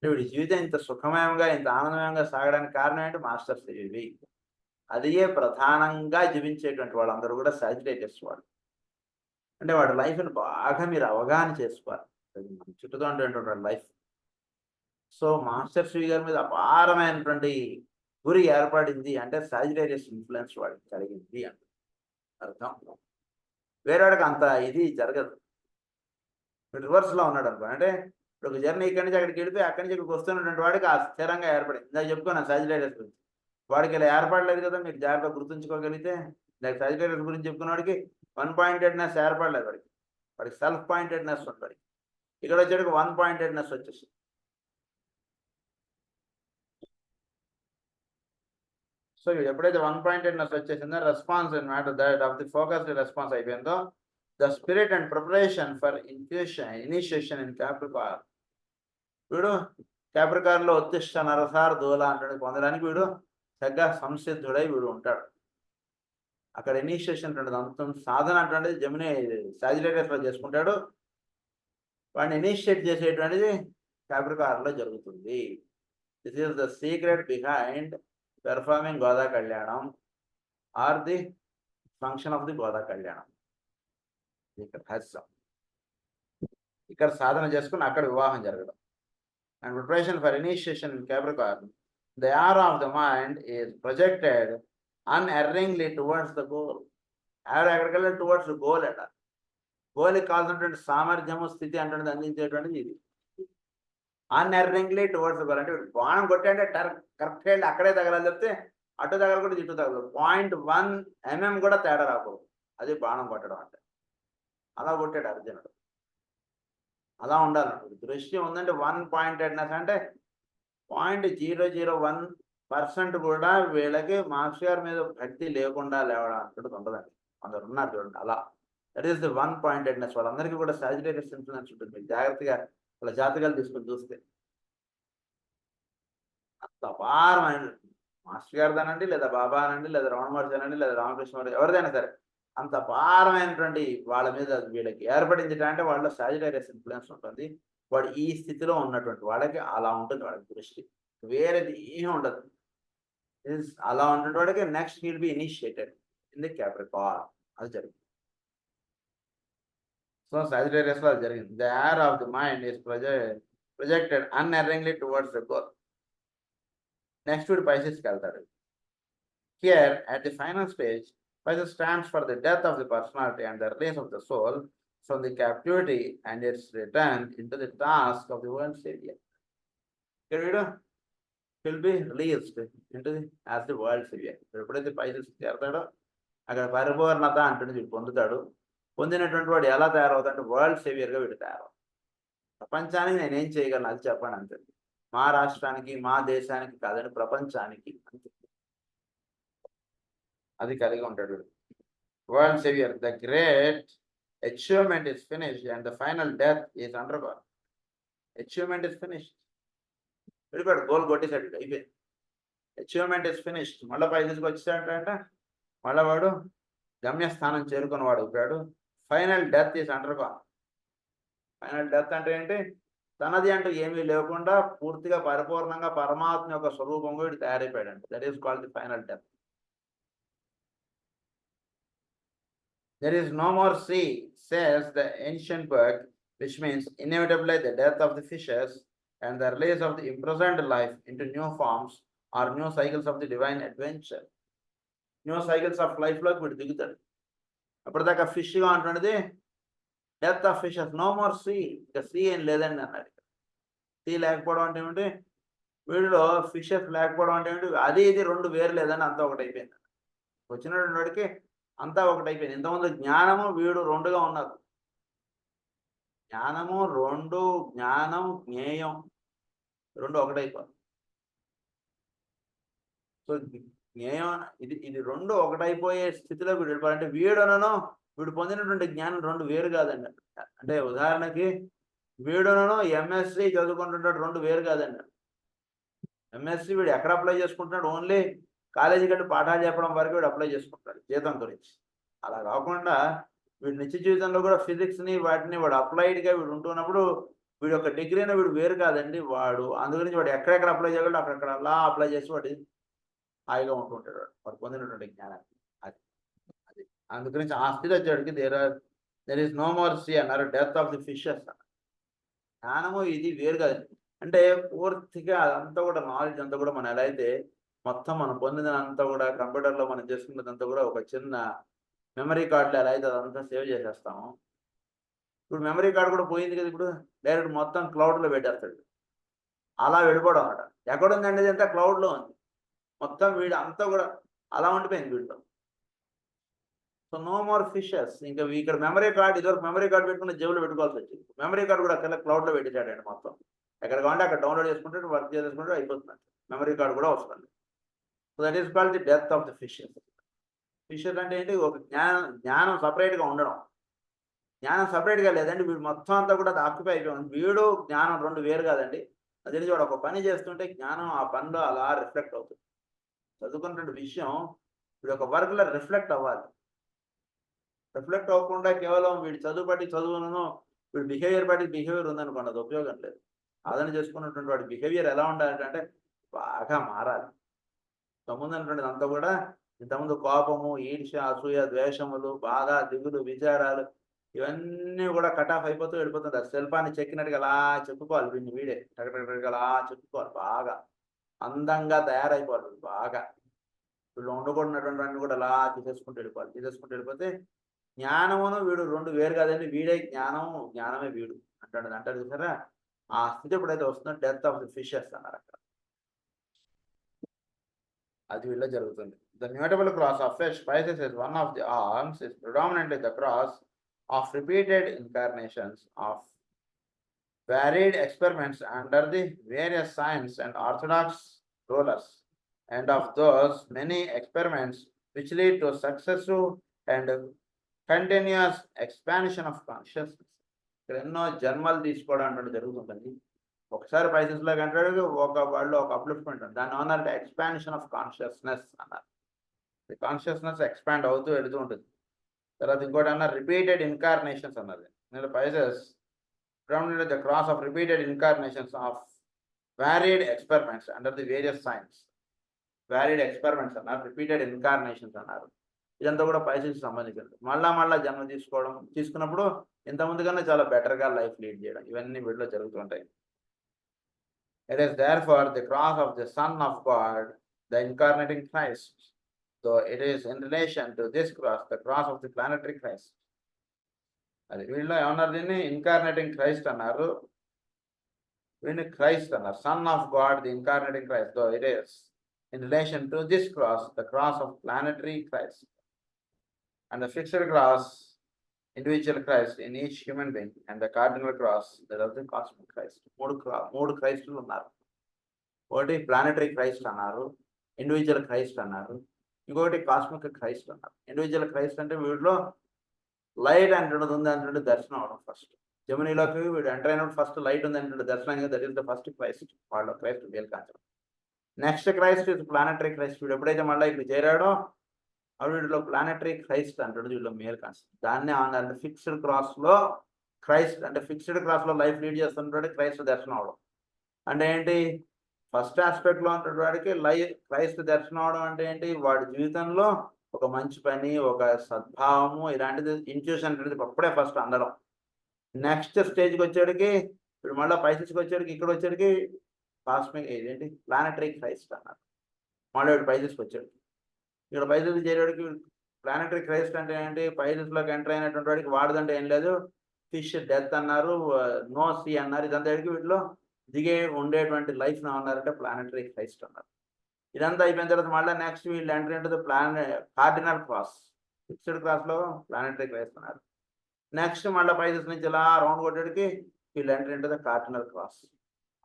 వీడి జీవితం ఇంత సుఖమయంగా, ఇంత ఆనందమయంగా సాగడానికి కారణం ఏంటి? మాస్టర్స్ ఇవి. అదే ప్రధానంగా జీవించేటువంటి వాళ్ళందరూ కూడా సాజిటేరియస్ వాళ్ళు. అంటే వాడి లైఫ్ని బాగా మీరు అవగాహన చేసుకోవాలి. చుట్టూతో ఉండేటువంటి లైఫ్. సో మాస్టర్ శ్రీ గారి మీద అపారమైనటువంటి గురి ఏర్పడింది అంటే సాజిటేరియస్ ఇన్ఫ్లుయెన్స్ వాడికి కలిగింది అంటే అర్థం. వేరేవాడికి అంత ఇది జరగదు. రివర్స్లో ఉన్నాడు అనుకో, అంటే ఇప్పుడు ఒక జర్నీ ఇక్కడి నుంచి అక్కడికి వెళ్ళిపోయి అక్కడి నుంచి ఇక్కడికి వస్తున్నటువంటి వాడికి ఆ స్థిరంగా ఏర్పడింది. ఇందాక చెప్పుకున్నాను సాజిటేరియస్ గురించి. వాడికి ఇలా ఏర్పడలేదు కదా, మీరు జాగ్రత్తగా గుర్తుంచుకోగలిగితే. ఇందాక సాజిటేరియస్ గురించి చెప్పుకున్న వాడికి వన్ పాయింటెడ్నెస్ ఏర్పడలేదు. వాడికి సెల్ఫ్ పాయింటెడ్నెస్ ఉంది. వాడికి ఇక్కడ వచ్చేటికి వన్ పాయింటెడ్నెస్ వచ్చేసింది. సో ఎప్పుడైతే వన్ పాయింటెడ్నెస్ వచ్చేసిందో response matter that of the focused response అయిపోయిందో the spirit and preparation for initiation in Capricorn. వీడు క్యాప్రికార్లో ఉత్తిష్ట నరసార్ దూల అంటే పొందడానికి వీడు చక్కగా సంసిద్ధుడై వీడు ఉంటాడు. అక్కడ ఇనిషియేషన్ అంత సాధన అటువంటిది జమిని సాజిటేరియస్లో చేసుకుంటాడు. వాడిని ఇనిషియేట్ చేసేటువంటిది క్యాప్రికార్లో జరుగుతుంది. This is the secret behind performing Goda Kalyanam or the function of the Goda Kalyanam. ఇక్కడ సాధన చేసుకుని అక్కడ వివాహం జరగడం. And preparation for initiation in Capricorn, the arrow of the mind is projected unerringly towards the goal. Arrow ఎక్కడికి వెళ్ళి టువర్డ్స్ ద గోల్ అట. గోల్కి కావాల్సినటువంటి సామర్థ్యము, స్థితి అంటే అందించేటువంటిది ఇది. అన్ఎర్రింగ్లీ టువర్డ్స్ ద గోల్ అంటే బాణం కొట్టే కరెక్ట్గా వెళ్ళి అక్కడే తగలాలి, చెప్తే అటు తగలకూడదు, ఇటు తగలదు. 0.1 mm కూడా తేడా రాకూడదు. అది బాణం కొట్టడం అంటే. అలా కొట్టాడు అర్జునుడు. అలా ఉండాలి. దృష్టి ఉందంటే వన్ పాయింటెడ్నెస్ అంటే 0.001% కూడా వీళ్ళకి మాస్టర్ గారి మీద భక్తి లేకుండా లేవడం అంటూ ఉండదండి. కొందరు ఉన్నారు చూడండి అలా. That is the one pointedness. వాళ్ళందరికీ కూడా సాజిటేరియస్ ఇన్ఫ్లుయెన్స్ ఉంటుంది. మీరు జాగ్రత్తగా వాళ్ళ జాతకాలు తీసుకొని చూస్తే అంత అపారమైన మాస్టర్ గారిదానండి, లేదా బాబా అనండి, లేదా రమణ మహర్షి అనండి, లేదా రామకృష్ణ మహర్షి, ఎవరిదైనా సరే అంత అపారమైనటువంటి వాళ్ళ మీద వీళ్ళకి ఏర్పడింది అంటే వాళ్ళ సాజిటేరియస్ ఇన్ఫ్లుయెన్స్ ఉంటుంది. వాడు ఈ స్థితిలో ఉన్నటువంటి వాళ్ళకి అలా ఉంటుంది. వాళ్ళకి దృష్టి వేరేది ఏమీ ఉండదు. అలా ఉన్నటువంటి వాడికి next will be initiated in the Capricorn. అది జరిగింది. సో సాజిటేరియస్ లో అది జరిగింది. The arrow of the mind is projected unerringly towards the goal. Next వీడు పైసెస్కి వెళ్తాడు. Here at the final stage, Pisces stands for the death of the personality and the release of the soul from the captivity and its return into the task of the world savior. Here will be released into as the world savior. ఎప్పుడైతే Pisces చేరతాడో అక్కడ పరిపూర్ణత అంటుంది పొందుతాడు. పొందినటువంటి వాడు ఎలా తయారవుతాడంటే world సేవియర్గా వీడు తయారవుతాడు. ప్రపంచానికి నేనేం చేయగలను అది చెప్పండి అంతే. మా రాష్ట్రానికి మా దేశానికి కాదని ప్రపంచానికి అంతే. అది కలిగి ఉంటాడు వీడు. World saviour, the great achievement is finished and the final death is undergone. Achievement is finished, వెళ్ళిపోయాడు, గోల్ కొట్టేశాడు, అయిపోయింది. Achievement is finished. మళ్ళీ పై తీసుకొచ్చేసాడంటే మళ్ళీ వాడు గమ్యస్థానం చేరుకుని వాడు అయిపోయాడు. Final death is undergone. Final death అంటే ఏంటి? తనది అంటూ ఏమీ లేకుండా పూర్తిగా పరిపూర్ణంగా పరమాత్మ యొక్క స్వరూపంగా వీడు తయారైపోయాడండి. That is called the final death. There is no more sea, says the ancient book, which means inevitably the death of the fishes and the release of the imprisoned life into new forms or new cycles of the divine adventure. New cycles of life లోకి వీడు దిగుతాడు. అప్పటిదాకా ఫిష్గా ఉంటున్నది death of fishes, no more sea, ఇక sea ఏం లేదండి అన్నాడు. సీ లేకపోవడం అంటే ఏమిటి? వీడిలో ఫిషెస్ లేకపోవడం అంటే ఏమిటి? అది ఇది రెండు వేరు లేదని అంతా ఒకటి అయిపోయింది. వచ్చినటువంటి వాడికి అంతా ఒకటైపోయింది. ఇంతకుముందు జ్ఞానము వీడు రెండుగా ఉన్నారు. జ్ఞానము రెండు, జ్ఞానం జ్ఞేయం రెండు ఒకటైపోయింది. సో జ్ఞేయం ఇది రెండు ఒకటైపోయే స్థితిలో వీడు వెళ్ళిపోవాలంటే వీడునను వీడు పొందినటువంటి జ్ఞానం రెండు వేరు కాదండి. అంటే ఉదాహరణకి వీడునను ఎంఎస్సి చదువుకుంటున్నాడు, రెండు వేరు కాదండి. ఎంఎస్సి వీడు ఎక్కడ అప్లై చేసుకుంటున్నాడు? ఓన్లీ కాలేజీకి వెళ్ళి పాఠాలు చెప్పడం వరకు వీడు అప్లై చేసుకుంటాడు జీతం గురించి. అలా కాకుండా వీడు నిత్య జీవితంలో కూడా ఫిజిక్స్ని వాటిని వాడు అప్లైడ్గా వీడు ఉంటున్నప్పుడు వీడు ఒక డిగ్రీని వీడు వేరు కాదండి. వాడు అందుగురించి వాడు ఎక్కడెక్కడ అప్లై చేయగలడు అక్కడెక్కడ అలా అప్లై చేసి వాడు హాయిగా ఉంటుంటాడు. వాడు పొందినటువంటి జ్ఞానాన్ని అది అది అందుగురించి ఆ స్థితి వచ్చేటికి there is no more sea అన్నారు, డెత్ ఆఫ్ ది ఫిషెస్ అన్నారు. జ్ఞానము ఇది వేరు కాదండి. అంటే పూర్తిగా అదంతా కూడా నాలెడ్జ్ అంతా కూడా మనం ఎలా అయితే మొత్తం మనం పొందినంతా కూడా కంప్యూటర్లో మనం చేసుకున్నదంతా కూడా ఒక చిన్న మెమరీ కార్డులో ఎలా అయితే అదంతా సేవ్ చేసేస్తాము. ఇప్పుడు మెమరీ కార్డు కూడా పోయింది కదా, ఇప్పుడు డైరెక్ట్ మొత్తం క్లౌడ్లో పెట్టేస్తాడు. అలా వెళ్ళిపోవడం అన్నమాట. ఎక్కడుందండి? అంతా క్లౌడ్లో ఉంది మొత్తం. వీడు అంతా కూడా అలా ఉండిపోయింది వీడిలో. So no more fishes. ఇంకా ఇక్కడ మెమరీ కార్డు, ఇదివరకు మెమరీ కార్డు పెట్టుకుని జేబులో పెట్టుకోవాల్సి వచ్చింది. మెమరీ కార్డు కూడా అక్కడ క్లౌడ్లో పెట్టేశాడండి మొత్తం. ఎక్కడ కావాలంటే అక్కడ డౌన్లోడ్ చేసుకుంటే వర్క్ చేసుకుంటే అయిపోతుంది. మెమరీ కార్డు కూడా వస్తుంది. So that is called the death of the fishes. Fishes అంటే ఏంటి? ఒక జ్ఞానం సపరేట్గా ఉండడం. జ్ఞానం సపరేట్గా లేదండి, వీడు మొత్తం అంతా కూడా ఆక్యుపై అయిపోయింది. వీడు జ్ఞానం రెండు వేరు కాదండి. అది తెలిసి వాడు ఒక పని చేస్తుంటే జ్ఞానం ఆ పనిలో అలా రిఫ్లెక్ట్ అవుతుంది. చదువుకున్నటువంటి విషయం వీడు ఒక వర్క్లో రిఫ్లెక్ట్ అవ్వాలి. రిఫ్లెక్ట్ అవ్వకుండా కేవలం వీడు చదువు బట్టి చదువును, వీడు బిహేవియర్ బట్టి బిహేవియర్ ఉందనుకోండి, అది ఉపయోగం లేదు. సాధన చేసుకున్నటువంటి వాడి బిహేవియర్ ఎలా ఉండాలంటే బాగా మారాలి. ముందున్నటువంటిది అంతా కూడా ఇంతకుముందు కోపము, ఈర్ష్య, అసూయ, ద్వేషములు, బాధ, దిగులు, విచారాలు ఇవన్నీ కూడా కట్ ఆఫ్ అయిపోతూ వెళ్ళిపోతుంది. ఆ శిల్పాన్ని చెక్కినట్టుగా అలా చెప్పుకోవాలి. వీడే టగటగటగా అలా చెప్పుకోవాలి. బాగా అందంగా తయారైపోవాలి. బాగా వీళ్ళు ఉండకూడనటువంటి వాడిని కూడా అలా తీసేసుకుంటూ వెళ్ళిపోవాలి. తీసేసుకుంటూ వెళ్ళిపోతే జ్ఞానమును వీడు రెండు వేరు కాదండి. వీడే జ్ఞానము, జ్ఞానమే వీడు అంటారు చూసారా? ఆ స్థితి ఎప్పుడైతే వస్తుందో డెత్ ఆఫ్ ది ఫిషెస్ అన్నారు అక్కడ. అది వీళ్ళ జరుగుతుంది. The mutable cross of fish spices is one of the arms, is predominantly the cross of repeated incarnations of varied experiments under the various science and orthodox rulers, and of those many experiments which lead to successive and continuous expansion of consciousness. ఇక్కడ ఎన్నో జన్మలు తీసుకోవడం అంటే జరుగుతుందండి. ఒకసారి Pisces లాగా అంటాడు, వాళ్ళు ఒక అప్లిఫ్ట్మెంట్ ఉంది. దాన్ని ఏమన్నారంటే ఎక్స్పాన్షన్ ఆఫ్ కాన్షియస్నెస్ అన్నారు. కాన్షియస్నెస్ ఎక్స్పాండ్ అవుతూ వెళుతూ ఉంటుంది. తర్వాత ఇంకోటి అన్నారు రిపీటెడ్ ఇన్కార్నేషన్స్ అన్నది. నేను Pisces the cross of repeated incarnations of varied experiments under the various science. Varied experiments అన్నారు, రిపీటెడ్ ఇన్కార్నేషన్స్ అన్నారు. ఇదంతా కూడా పైసెస్ సంబంధించింది. మళ్ళా జన్మ తీసుకున్నప్పుడు ఇంతకుముందు కన్నా చాలా బెటర్గా లైఫ్ లీడ్ చేయడం, ఇవన్నీ వీటిలో జరుగుతుంటాయి. It is therefore the cross of the Son of God, the incarnating Christ, though it is in relation to this cross, the cross of the planetary Christ. అది వీళ్ళు ఏమన్నారు? దీన్ని ఇన్కార్నేటింగ్ క్రైస్ట్ అన్నారు, వీడిని క్రైస్ట్ అన్నారు. Son of God, the incarnating Christ, though it is in relation to this cross, the cross of planetary Christ. And the fixed cross individual Christ in each human being and the cardinal cross that of the cosmic Christ. మూడు క్రైస్తులు ఉన్నారు. ఒకటి planetary Christ అన్నారు, individual Christ అన్నారు, ఇంకొకటి cosmic Christ అన్నారు. Individual Christ అంటే వీడిలో light అంటున్నది ఉంది అంటుండే దర్శనం అవడం ఫస్ట్. జమినీలోకి వీడు ఎంటర్ అయినప్పుడు ఫస్ట్ లైట్ ఉంది అంటుండే దర్శనం, that is the first Christ. వాళ్ళ క్రైస్ట్ మేల్కాంచడం. Next Christ is planetary Christ. వీడు ఎప్పుడైతే మళ్ళీ ఇక్కడ చేరాడో అప్పుడు వీటిలో ప్లానెటరీ క్రైస్ట్ అంటాడు, వీళ్ళు మేల్కాంచడం. దాన్నే అంటే ఫిక్స్డ్ క్రాస్ లో క్రైస్ట్ అంటే ఫిక్స్డ్ క్రాస్ లో లైఫ్ లీడ్ చేస్తుంటాడు క్రైస్ట్ దర్శనం అవడం. అంటే ఏంటి, ఫస్ట్ ఆస్పెక్ట్ లో ఉన్నటువంటి వాడికి క్రైస్ట్ దర్శనం అవడం అంటే ఏంటి, వాడి జీవితంలో ఒక మంచి పని, ఒక సద్భావము, ఇలాంటిది ఇంట్యూషన్ అనేది అప్పుడే ఫస్ట్ అందడం. నెక్స్ట్ స్టేజ్కి వచ్చేటికి ఇప్పుడు మళ్ళీ పైసెస్కి వచ్చేటికి ఇక్కడ వచ్చేటికి కాస్మిక్ ఇదేంటి ప్లానెటరీ క్రైస్ట్ అన్నారు. మళ్ళీ పైసెస్కి వచ్చాడు. ఇక్కడ పైసెస్ చేరేవాడికి ప్లానెటరీ క్రైస్ట్ అంటే ఏంటి, పైసెస్లోకి ఎంటర్ అయినటువంటి వాడికి వాడదంటే ఏం లేదు, ఫిష్ డెత్ అన్నారు, నో సీ అన్నారు. ఇదంతా వీటిలో దిగే ఉండేటువంటి లైఫ్ అన్నారంటే ప్లానెటరీ క్రైస్ట్ అన్నారు. ఇదంతా అయిపోయిన తర్వాత మళ్ళీ నెక్స్ట్ వీళ్ళు enter into the cardinal cross. Fixed cross లో ప్లానెటరీ క్రైస్ట్ అన్నారు. నెక్స్ట్ మళ్ళీ పైసెస్ నుంచి ఇలా రౌండ్ కొట్టేటికి వీళ్ళు enter into the cardinal cross.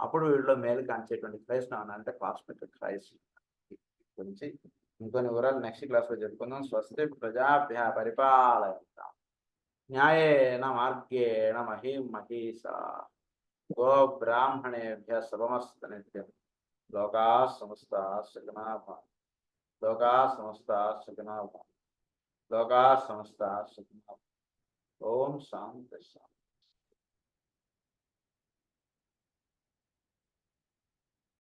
అప్పుడు వీళ్ళలో మేలు కాంచేటువంటి క్రైస్ట్ అన్నారంటే కాస్మిక్ క్రైస్ట్ గురించి ఇంకొన్ని వివరాలు నెక్స్ట్ క్లాస్ లో చెప్పుకుందాం. స్వస్తి ప్రజాభ్య పరిపాలయంతాం న్యాయేన మార్గేణ మహీం మహీసా గో బ్రాహ్మణేభ్య శుభమస్తు నిత్యం. లోకా సమస్తా సుఖినో భవంతు. లోకా సమస్తా సుఖినో భవంతు. లోకా సమస్తా సుఖినో భవంతు. ఓం శాంతి శాంతి.